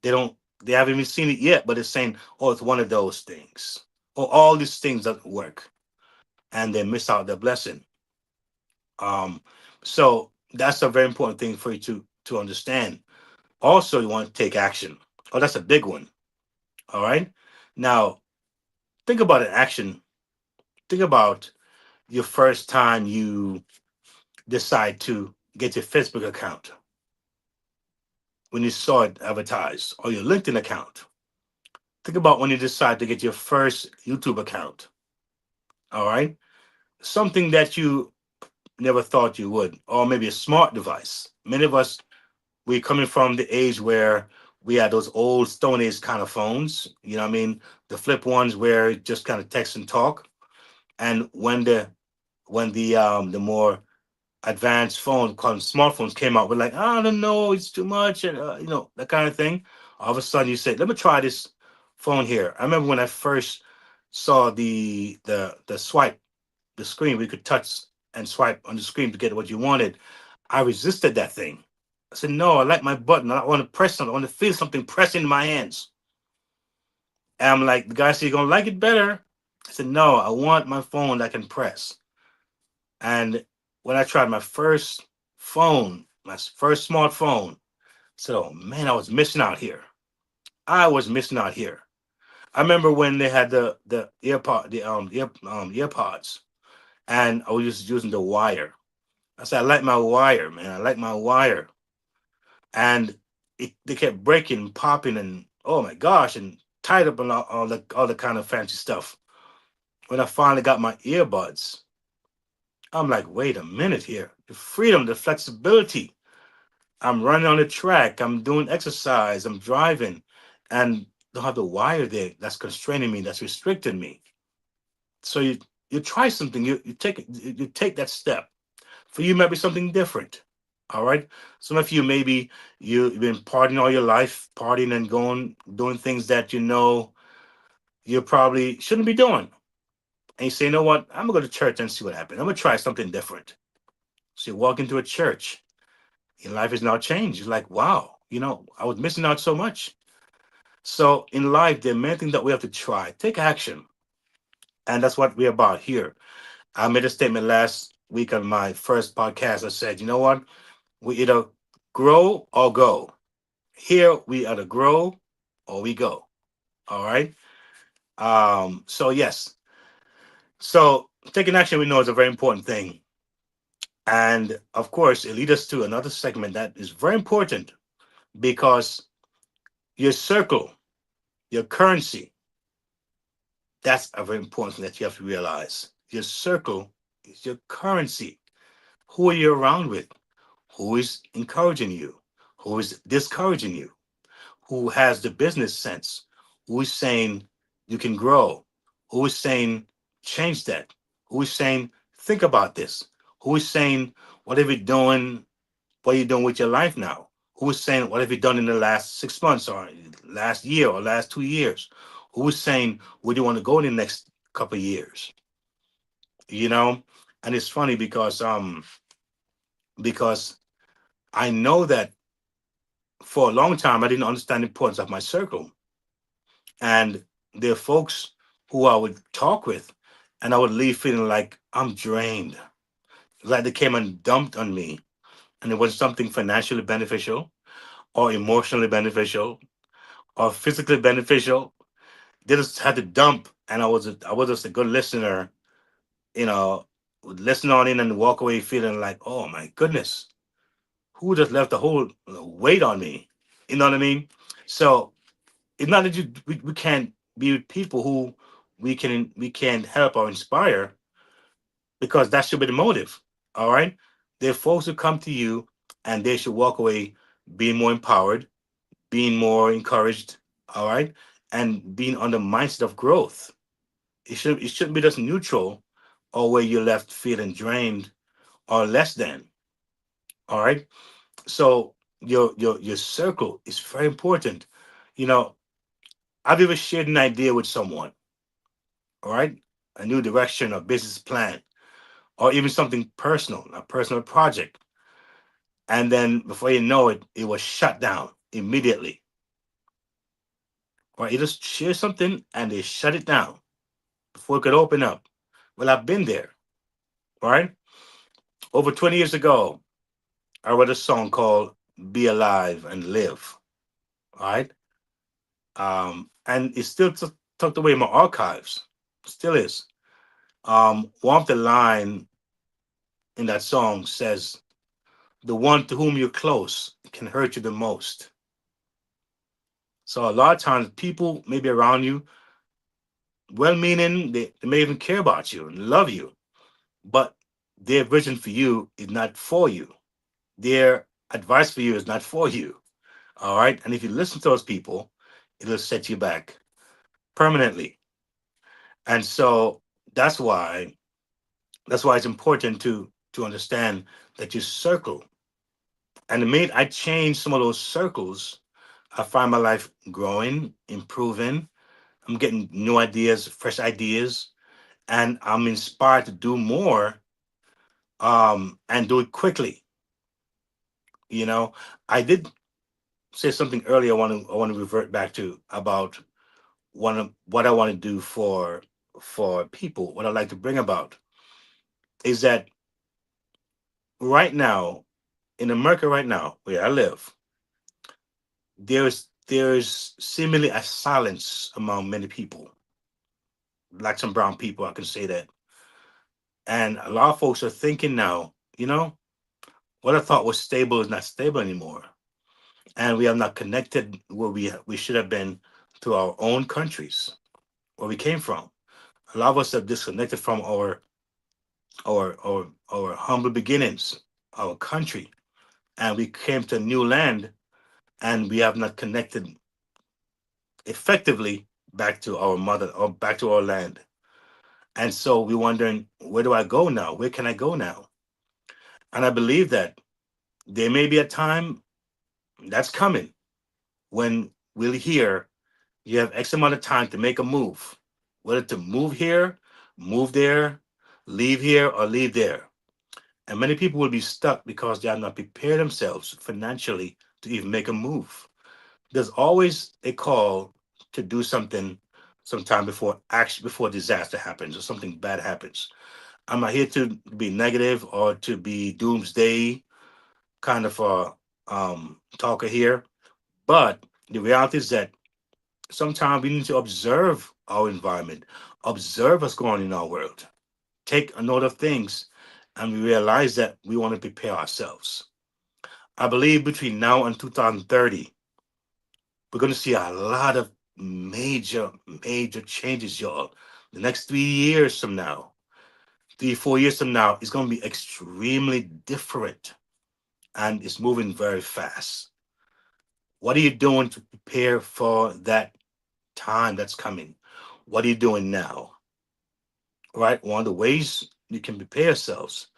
They don't they haven't even seen it yet, but it's saying, oh, it's one of those things. Or all these things that work. And they miss out their blessing. Um, so that's a very important thing for you to understand. Also, you want to take action. Oh, that's a big one. All right. Now, think about an action. Think about your first time you decide to get your Facebook account when you saw it advertised, or your LinkedIn account. Think about when you decide to get your first YouTube account. All right. Something that you never thought you would, or maybe a smart device. Many of us, we're coming from the age where we had those old Stone Age kind of phones, you know what I mean? The flip ones where it just kind of text and talk. And when the more advanced phones called smartphones came out, we're like, I don't know, it's too much, and that kind of thing. All of a sudden you say, let me try this phone here. I remember when I first saw the swipe, the screen, we could touch and swipe on the screen to get what you wanted. I resisted that thing. I said, no, I like my button. I want to press something. I want to feel something pressing in my hands. And I'm like, the guy said, you're going to like it better I said, no, I want my phone that I can press. And when I tried my first phone, my first smartphone, I said, oh man, I was missing out here. I was missing out here. I remember when they had the earpods, and I was just using the wire. I said, I like my wire, man. I like my wire. And they kept breaking, popping, and oh my gosh, and tied up and all the kind of fancy stuff. When I finally got my earbuds, I'm like, wait a minute here. The freedom, the flexibility. I'm running on the track. I'm doing exercise. I'm driving, and don't have the wire there that's constraining me, that's restricting me. So you try something. You take that step. For you, it might be something different. All right. Some of you maybe you've been partying all your life, partying and going doing things that you know you probably shouldn't be doing. And you say, you know what? I'm gonna go to church and see what happens. I'm gonna try something different. So you walk into a church, your life is now changed. You're like, wow, I was missing out so much. So in life, there are many things that we have to try. Take action. And that's what we're about here. I made a statement last week on my first podcast. I said, you know what? We either grow or go. Here we either grow or we go. All right. So yes. So taking action we know is a very important thing. And of course, it leads us to another segment that is very important because your circle, your currency, that's a very important thing that you have to realize. Your circle is your currency. Who are you around with? Who is encouraging you? Who is discouraging you? Who has the business sense? Who is saying you can grow? Who is saying change that? Who is saying think about this? Who is saying what have you doing? What are you doing with your life now? Who is saying what have you done in the last 6 months or last year or last 2 years? Who is saying where do you want to go in the next couple of years? You know, and it's funny because I know that for a long time I didn't understand the importance of my circle. And there are folks who I would talk with, and I would leave feeling like I'm drained, like they came and dumped on me. And it was something financially beneficial, or emotionally beneficial, or physically beneficial. They just had to dump, and I was just a good listener, you know, would listen on in and walk away feeling like, oh my goodness, who just left the whole weight on me? You know what I mean? So it's not that we can't be with people who we can help or inspire because that should be the motive. All right. There are folks who come to you and they should walk away being more empowered, being more encouraged, all right, and being on the mindset of growth. It shouldn't be just neutral or where you're left feeling drained or less than. All right. So your circle is very important. You know, I've ever shared an idea with someone, all right? A new direction, a business plan, or even something personal, a personal project. And then before you know it, it was shut down immediately. Or you just share something and they shut it down before it could open up. Well, I've been there, all right? Over 20 years ago, I wrote a song called Be Alive and Live, all right? And it's still tucked away in my archives, still is. One of the line in that song says, the one to whom you're close can hurt you the most. So a lot of times people maybe around you, well meaning, they may even care about you and love you, but their vision for you is not for you. Their advice for you is not for you. All right. And if you listen to those people, it'll set you back permanently. And so that's why that's why it's important to understand that you circle. And the minute I change some of those circles, I find my life growing, improving. I'm getting new ideas, fresh ideas, and I'm inspired to do more and do it quickly. You know, I did say something earlier. I want to revert back to about what I want to do for people, what I'd like to bring about is that right now, in America right now, where I live, there's seemingly a silence among many people, blacks and brown people, I can say that. And a lot of folks are thinking now, what I thought was stable is not stable anymore. And we have not connected where we should have been to our own countries, where we came from. A lot of us have disconnected from our humble beginnings, our country, and we came to a new land, and we have not connected effectively back to our mother or back to our land. And so we're wondering, where do I go now? Where can I go now? And I believe that there may be a time that's coming when we'll hear you have X amount of time to make a move, whether to move here, move there, leave here, or leave there. And many people will be stuck because they have not prepared themselves financially to even make a move. There's always a call to do something sometime before action, before disaster happens or something bad happens. I'm not here to be negative or to be doomsday kind of a talker here, but the reality is that sometimes we need to observe our environment, observe what's going on in our world, take a note of things, and we realize that we want to prepare ourselves. I believe between now and 2030, we're going to see a lot of major changes, y'all. The next 3 years from now, 3, 4 years from now, it's going to be extremely different and it's moving very fast. What are you doing to prepare for that time that's coming? What are you doing now? Right? One of the ways you can prepare yourselves,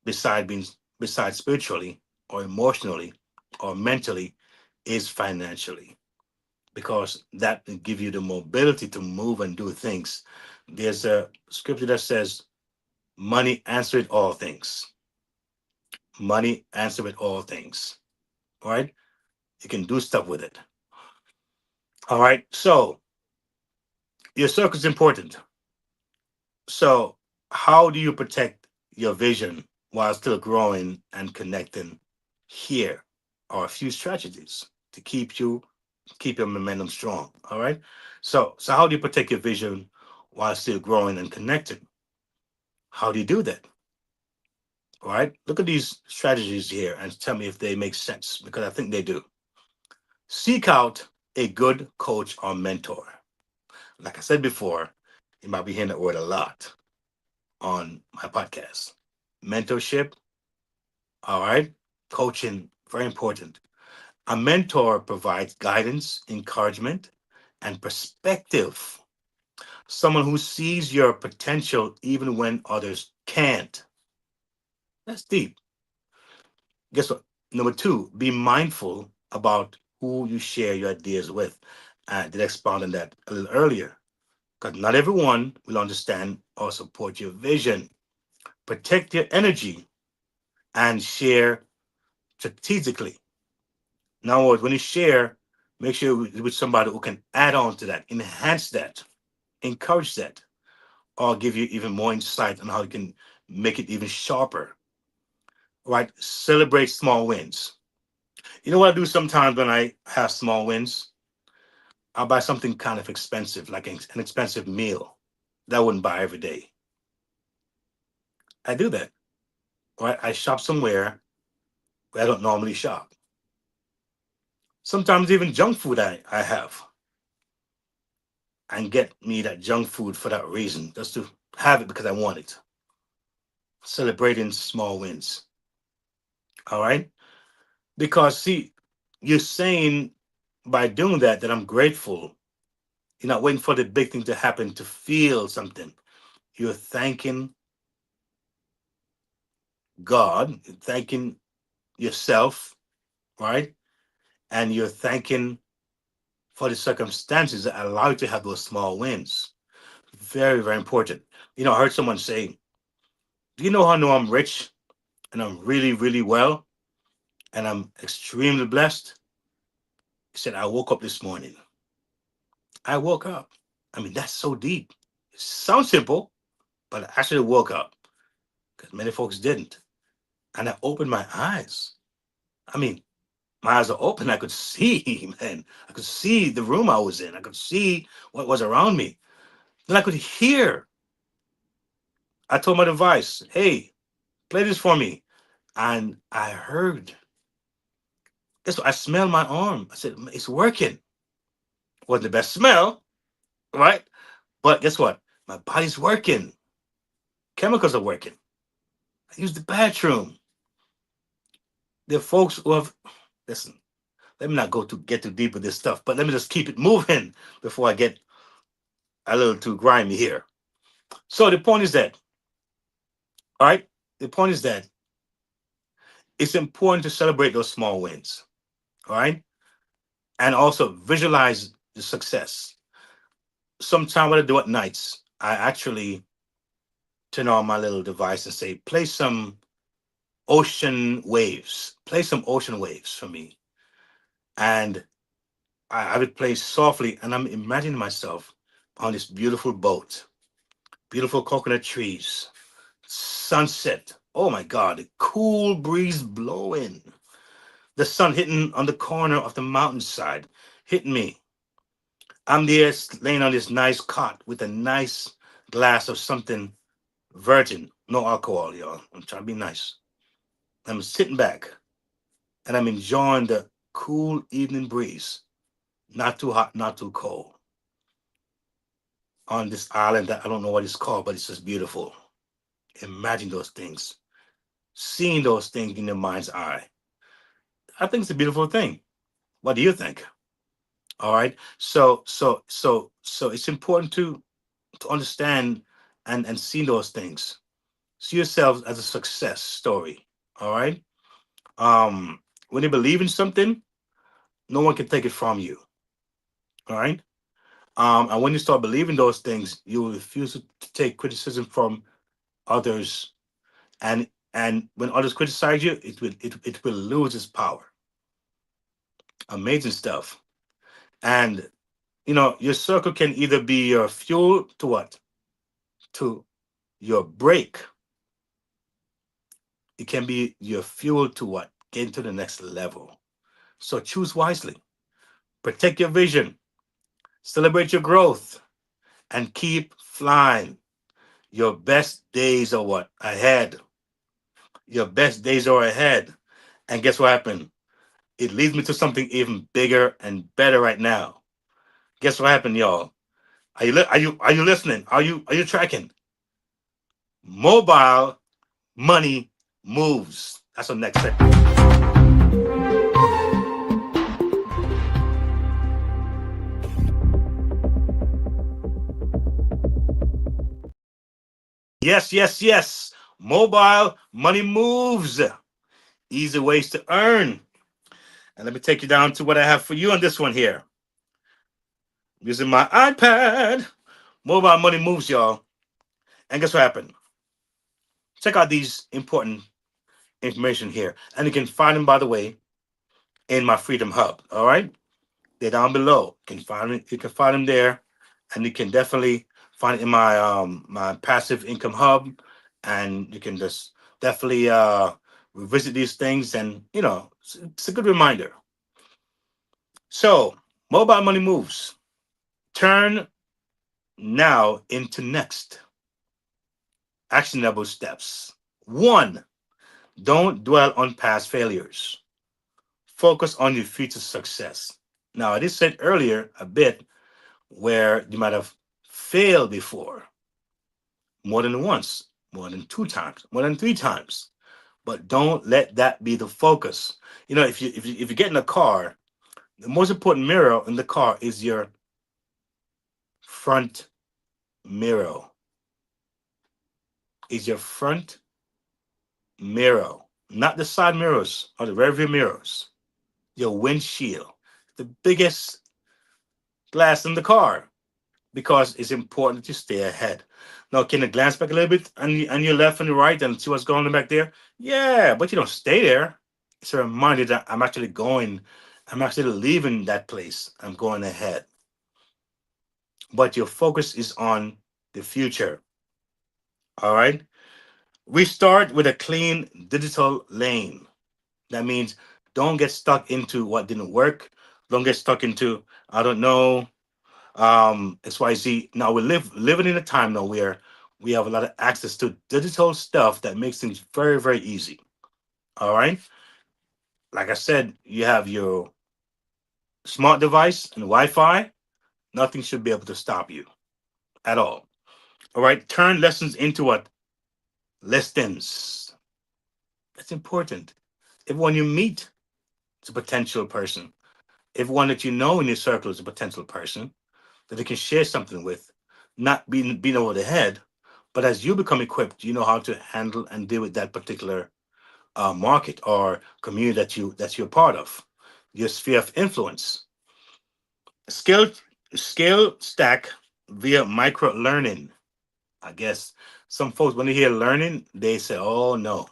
besides being besides spiritually or emotionally or mentally, is financially. Because that will give you the mobility to move and do things. There's a scripture that says, money answereth all things. Money answereth all things. All right? You can do stuff with it. All right. So your circle is important. So how do you protect your vision while still growing and connecting? Here are a few strategies to keep your momentum strong. All right. So how do you protect your vision while still growing and connecting? How do you do that? All right. Look at these strategies here and tell me if they make sense because I think they do. Seek out a good coach or mentor. Like I said before, you might be hearing that word a lot on my podcast. Mentorship, all right? Coaching, very important. A mentor provides guidance, encouragement, and perspective. Someone who sees your potential even when others can't. That's deep. Guess what? Number two, be mindful about who you share your ideas with. I did expound on that a little earlier because not everyone will understand or support your vision. Protect your energy and share strategically. In other words, when you share, make sure it's with somebody who can add on to that, enhance that, encourage that, or give you even more insight on how you can make it even sharper. Right? Celebrate small wins. You know what I do sometimes when I have small wins? I'll buy something kind of expensive, like an expensive meal that I wouldn't buy every day. I do that. Right? I shop somewhere where I don't normally shop. Sometimes even junk food I have and get me that junk food for that reason, just to have it because I want it. Celebrating small wins. All right. Because, see, you're saying by doing that I'm grateful. You're not waiting for the big thing to happen to feel something. You're thanking God, thanking yourself, right? And you're thanking for the circumstances that allow you to have those small wins. Very, very important. I heard someone say, do you know how I know I'm rich and I'm really, really well and I'm extremely blessed? He said, I woke up this morning. I woke up. I mean, that's so deep. Sounds simple, but I actually woke up because many folks didn't. And I opened my eyes. I mean, my eyes are open. I could see, man. I could see the room I was in. I could see what was around me. Then I could hear. I told my device, hey, play this for me. And I heard. Guess what? I smelled my arm. I said, it's working. Wasn't the best smell, right? But guess what? My body's working. Chemicals are working. I used the bathroom. There are folks who have, listen, let me not get too deep with this stuff, but let me just keep it moving before I get a little too grimy here. So the point is that, all right, the point is that it's important to celebrate those small wins, all right, and also visualize the success. Sometimes what I do at nights, I actually turn on my little device and say, play some ocean waves for me, and I would play softly, and I'm imagining myself on this beautiful boat, beautiful coconut trees, sunset. Oh my God, the cool breeze blowing, the sun hitting on the corner of the mountainside, hitting me. I'm there laying on this nice cot with a nice glass of something virgin, no alcohol, y'all. I'm trying to be nice. I'm sitting back and I'm enjoying the cool evening breeze, not too hot, not too cold, on this island that I don't know what it's called, but it's just beautiful. Imagine those things, seeing those things in your mind's eye. I think it's a beautiful thing. What do you think? All right. So it's important to understand and see those things. See yourself as a success story. All right. When you believe in something, no one can take it from you. All right. And when you start believing those things, you will refuse to take criticism from others. And when others criticize you, it will lose its power. Amazing stuff. And your circle can either be your fuel to what? To your brake. It can be your fuel to what? Get to the next level. So choose wisely. Protect your vision. Celebrate your growth. And keep flying. Your best days are what? Ahead. Your best days are ahead. And guess what happened? It leads me to something even bigger and better right now. Guess what happened, y'all? Are you listening? Are you tracking? Mobile money moves. That's the next segment. Yes, yes, yes. Mobile money moves. Easy ways to earn. And let me take you down to what I have for you on this one here. Using my iPad. Mobile money moves, y'all. And guess what happened? Check out these important information here. And you can find them, by the way, in my Freedom Hub. All right. They're down below. You can find them there. And you can definitely find it in my passive income hub. And you can just definitely revisit these things, and it's a good reminder. So mobile money moves. Turn now into next actionable steps. One, don't dwell on past failures. Focus on your future success. Now, I did said earlier a bit where you might have failed before, more than once, more than two times, more than three times. But don't let that be the focus. If you get in a car, the most important mirror in the car is your front mirror. Is your front mirror, not the side mirrors or the rearview mirrors. Your windshield, the biggest glass in the car, because it's important to stay ahead. Now, can you glance back a little bit and your left and your right and see what's going on back there? Yeah, but you don't stay there. It's a reminder that I'm actually leaving that place. I'm going ahead. But your focus is on the future. All right. We start with a clean digital lane. That means don't get stuck into what didn't work. Don't get stuck into, I don't know, XYZ. Now we living in a time now where we have a lot of access to digital stuff that makes things very, very easy. All right. Like I said, you have your smart device and Wi-Fi. Nothing should be able to stop you at all. All right. Turn lessons into what? Lessons. That's important. Everyone you meet is a potential person. Everyone that you know in your circle is a potential person that they can share something with, not being over the head. But as you become equipped, you know how to handle and deal with that particular market or community that you're part of, your sphere of influence. Skill skill stack via micro learning. I guess some folks when they hear learning, they say, "Oh no,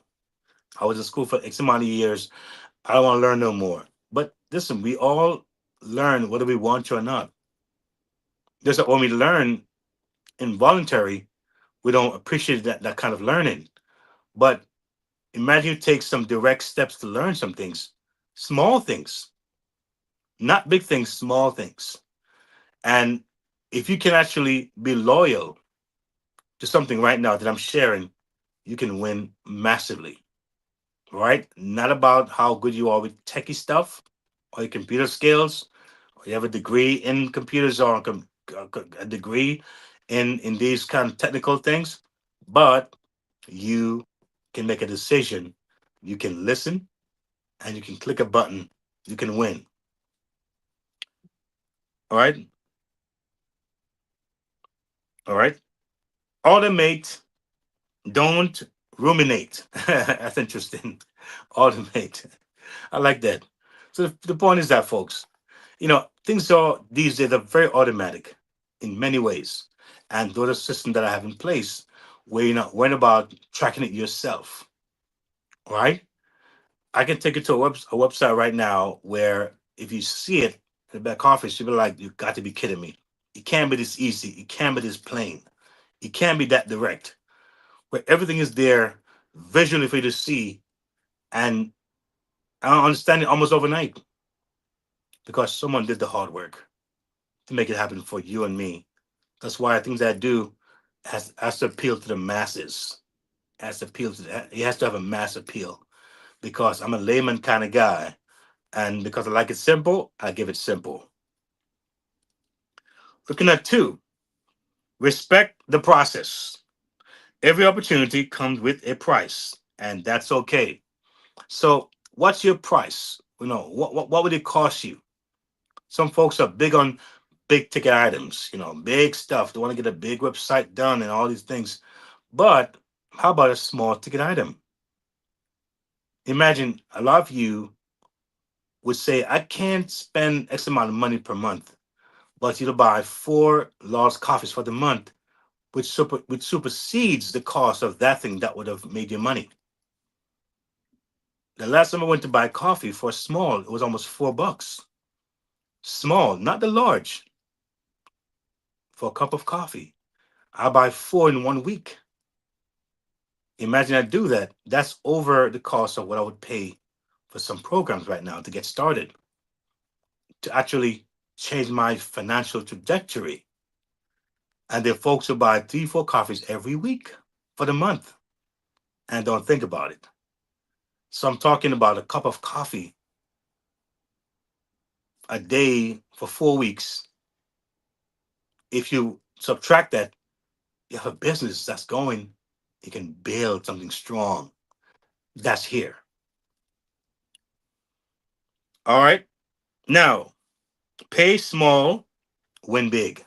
I was in school for X amount of years. I don't want to learn no more." But listen, we all learn whether we want to or not. Just that when we learn involuntary, we don't appreciate that kind of learning. But imagine you take some direct steps to learn some things, small things, not big things, small things. And if you can actually be loyal to something right now that I'm sharing, you can win massively, right? Not about how good you are with techie stuff or your computer skills, or you have a degree in computers or a degree in these kind of technical things, but you can make a decision. You can listen and you can click a button. You can win. All right. All right. Automate. Don't ruminate. That's interesting. Automate. I like that. So the point is that, folks, things are these days are very automatic in many ways. And those are systems that I have in place where you're not worrying about tracking it yourself. Right? I can take you to a website right now where if you see it in the back office, you'll be like, you got to be kidding me. It can't be this easy. It can't be this plain. It can't be that direct. Where everything is there visually for you to see, and I understand it almost overnight because someone did the hard work to make it happen for you and me. That's why things that I do has to appeal to the masses. Has to appeal to it has to have a mass appeal because I'm a layman kind of guy, and because I like it simple, I give it simple. Looking at two, respect the process. Every opportunity comes with a price, and that's okay. So, what's your price? What would it cost you? Some folks are big on big ticket items, big stuff. They want to get a big website done and all these things. But how about a small ticket item? Imagine a lot of you would say, I can't spend X amount of money per month, but you'll buy four large coffees for the month, which supersedes the cost of that thing that would have made you money. The last time I went to buy coffee for a small, it was almost $4. Small, not the large, for a cup of coffee. I buy four in 1 week. Imagine I do that. That's over the cost of what I would pay for some programs right now to get started, to actually change my financial trajectory. And there are folks who buy three, four coffees every week for the month and don't think about it. So I'm talking about a cup of coffee a day for 4 weeks. If you subtract that, you have a business that's going, you can build something strong. That's here. All right. Now, pay small, win big.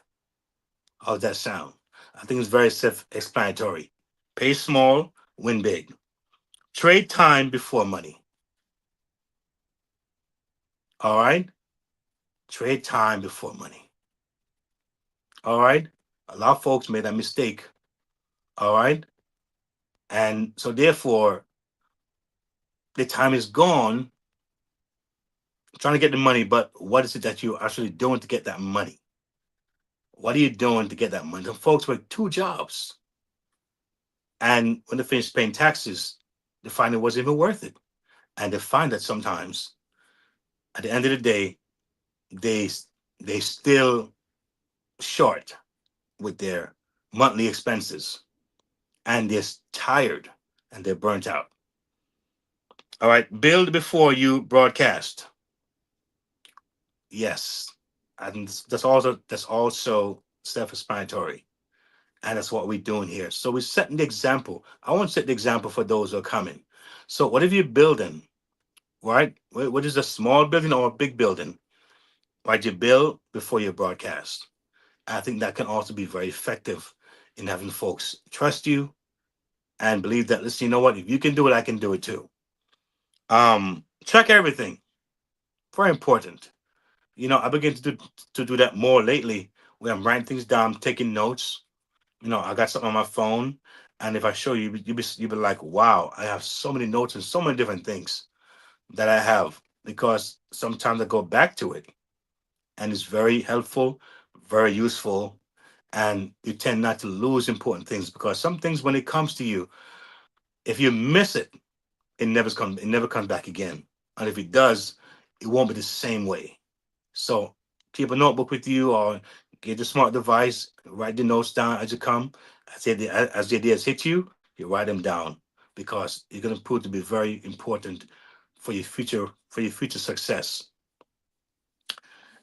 How's that sound? I think it's very self-explanatory. Pay small, win big. Trade time before money. All right? Trade time before money. All right? A lot of folks made that mistake. All right? And so therefore, the time is gone trying to get the money, but what is it that you're actually doing to get that money? What are you doing to get that money? Some folks work two jobs, and when they finish paying taxes, they find it wasn't even worth it, and they find that sometimes at the end of the day, they they still short with their monthly expenses, and they're tired and they're burnt out. All right, build before you broadcast. Yes, and that's also self-explanatory, and that's what we're doing here. So we're setting the example. I want to set the example for those who are coming. So whatever you're building, right? What is a small building or a big building? Right, you build before you broadcast. I think that can also be very effective in having folks trust you and believe that, listen, you know what? If you can do it, I can do it too. Check everything. Very important. I begin to do that more lately where I'm writing things down, taking notes. I got something on my phone, and if I show you, you'll be like, wow, I have so many notes and so many different things that I have because sometimes I go back to it and it's very helpful, very useful, and you tend not to lose important things because some things when it comes to you, if you miss it, it never comes back again. And if it does, it won't be the same way. So keep a notebook with you or get a smart device, write the notes down as you come. As the ideas hit you, you write them down because it's going to prove to be very important for your future success.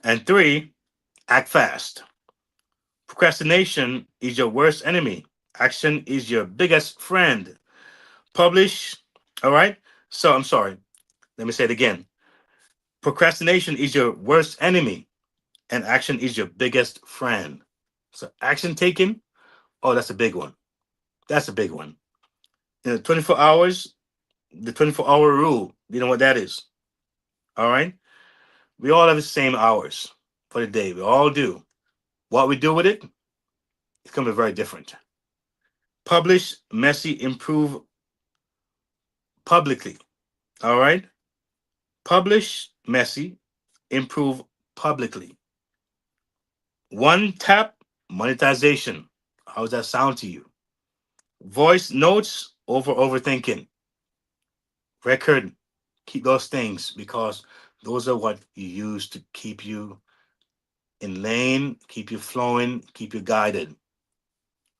And three, act fast. Procrastination is your worst enemy. Action is your biggest friend. Publish. All right. So I'm sorry. Let me say it again. Procrastination is your worst enemy, and action is your biggest friend. So action taken. Oh, that's a big one. That's a big one. 24 hours. The 24-hour rule. You know what that is. All right. We all have the same hours for the day. We all do. What we do with it, it's gonna be very different. Publish, messy, improve publicly. All right. Publish, messy, improve publicly. One tap monetization. How does that sound to you? Voice notes over overthinking. Record, keep those things because those are what you use to keep you in lane, keep you flowing, keep you guided.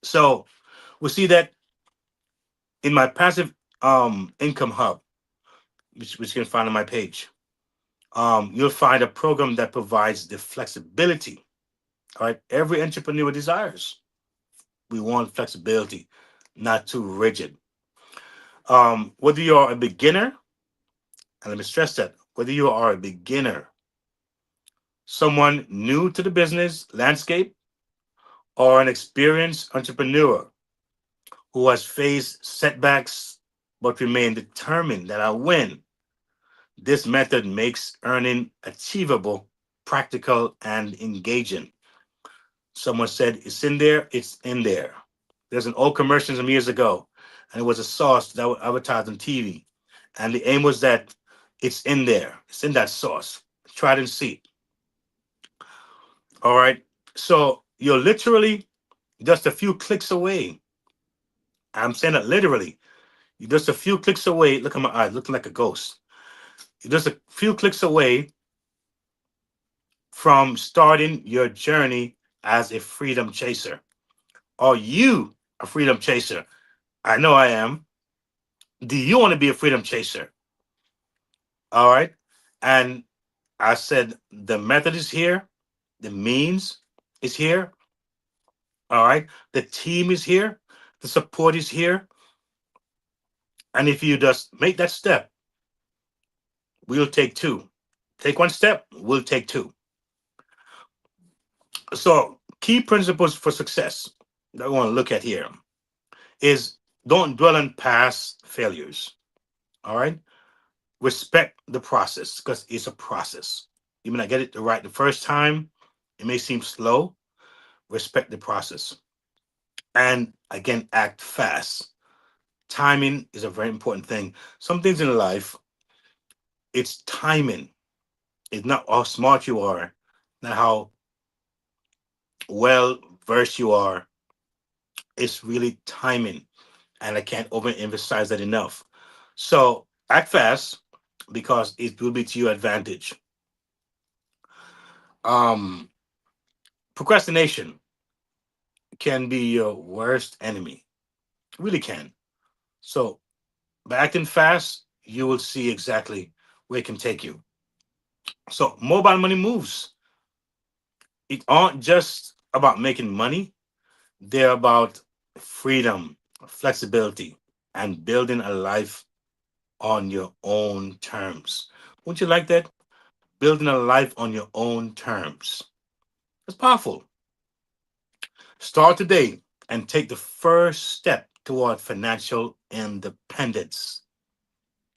So we see that in my passive income hub, which you can find on my page. You'll find a program that provides the flexibility. All right, every entrepreneur desires. We want flexibility, not too rigid. Whether you're a beginner, and let me stress that, whether you are a beginner, someone new to the business landscape, or an experienced entrepreneur who has faced setbacks but remain determined that I win, this method makes earning achievable, practical, and engaging. Someone said, it's in there, it's in there. There's an old commercial some years ago, and it was a sauce that was advertised on TV. And the aim was that it's in there, it's in that sauce. Try it and see. All right. So you're literally just a few clicks away. I'm saying that literally. You're just a few clicks away. Look at my eyes, looking like a ghost. You're just a few clicks away from starting your journey as a freedom chaser. Are you a freedom chaser? I know I am. Do you want to be a freedom chaser? All right. And I said the method is here, the means is here. All right. The team is here, the support is here. And if you just make that step, we'll take two. Take one step, we'll take two. So, key principles for success that I want to look at here is don't dwell on past failures. All right. Respect the process because it's a process. You may not get it right the first time, it may seem slow. Respect the process. And again, act fast. Timing is a very important thing. Some things in life, it's timing. It's not how smart you are, not how well versed you are, it's really timing. And I can't overemphasize that enough. So act fast because it will be to your advantage. Um, Procrastination can be your worst enemy. It really can. So by acting fast, you will see exactly where it can take you. So mobile money moves. It aren't just about making money, they're about freedom, flexibility, and building a life on your own terms. Wouldn't you like that? Building a life on your own terms. It's powerful. Start today and take the first step toward financial independence.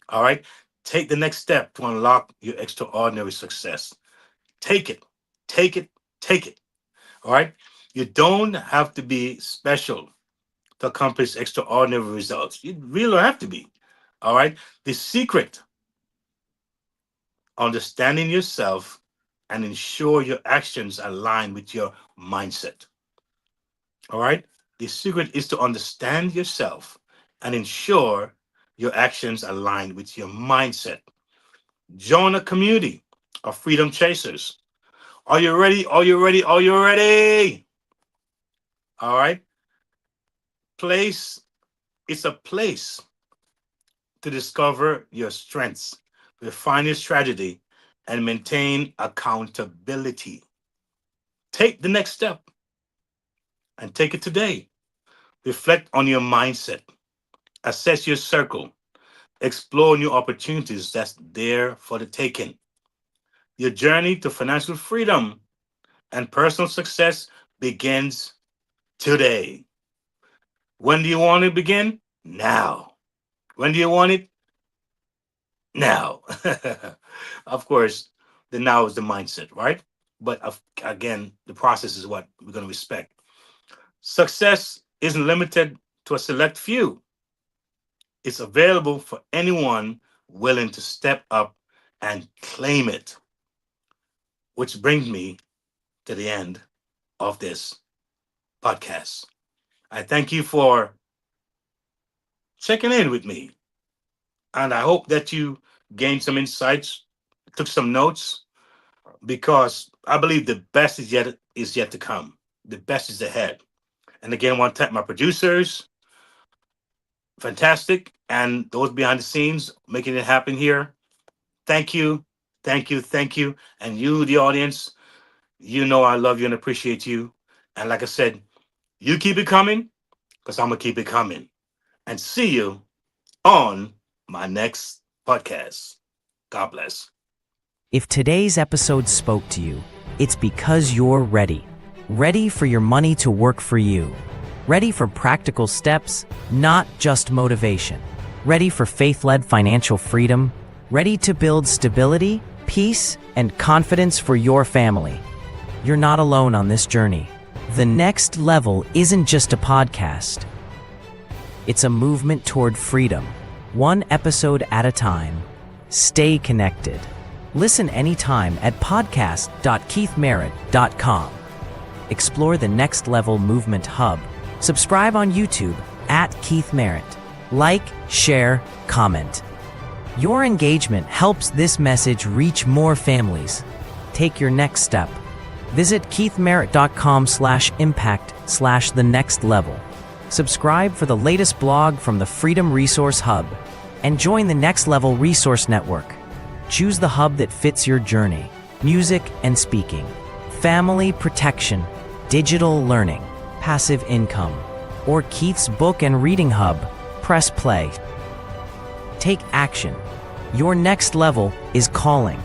All right? Take the next step to unlock your extraordinary success. Take it, take it, take it. All right? You don't have to be special to accomplish extraordinary results. You really don't have to be. All right? The secret, understanding yourself and ensure your actions align with your mindset. All right? The secret is to understand yourself and ensure your actions align with your mindset. Join a community of freedom chasers. Are you ready? Are you ready? Are you ready? All right. Place It's a place to discover your strengths, refine your strategy, and maintain accountability. Take the next step and take it today. Reflect on your mindset, assess your circle, explore new opportunities that's there for the taking. Your journey to financial freedom and personal success begins today. When do you want to begin? Now. When do you want it? Now. Of course, the now is the mindset, right? But again, the process is what we're going to respect. Success isn't limited to a select few, it's available for anyone willing to step up and claim it. Which brings me to the end of this podcast. I thank you for checking in with me. And I hope that you gained some insights, took some notes, because I believe the best is yet to come. The best is ahead. And again, I want to thank my producers, fantastic, and those behind the scenes making it happen here. Thank you, thank you, thank you. And you, the audience, you know I love you and appreciate you. And like I said, you keep it coming, because I'm gonna keep it coming. And see you on my next podcast. God bless. If today's episode spoke to you, it's because you're ready. Ready for your money to work for you. Ready for practical steps, not just motivation. Ready for faith-led financial freedom. Ready to build stability, peace, and confidence for your family. You're not alone on this journey. The Next Level isn't just a podcast. It's a movement toward freedom, one episode at a time. Stay connected. Listen anytime at podcast.keithmerritt.com. Explore the Next Level Movement Hub. Subscribe on YouTube at Keith Merritt. Like, share, comment. Your engagement helps this message reach more families. Take your next step. Visit keithmerritt.com/impact/the next level. Subscribe for the latest blog from the Freedom Resource Hub and join the Next Level Resource Network. Choose the hub that fits your journey. Music and speaking, family protection, digital learning, passive income, or Keith's book and reading hub. Press play. Take action. Your next level is calling.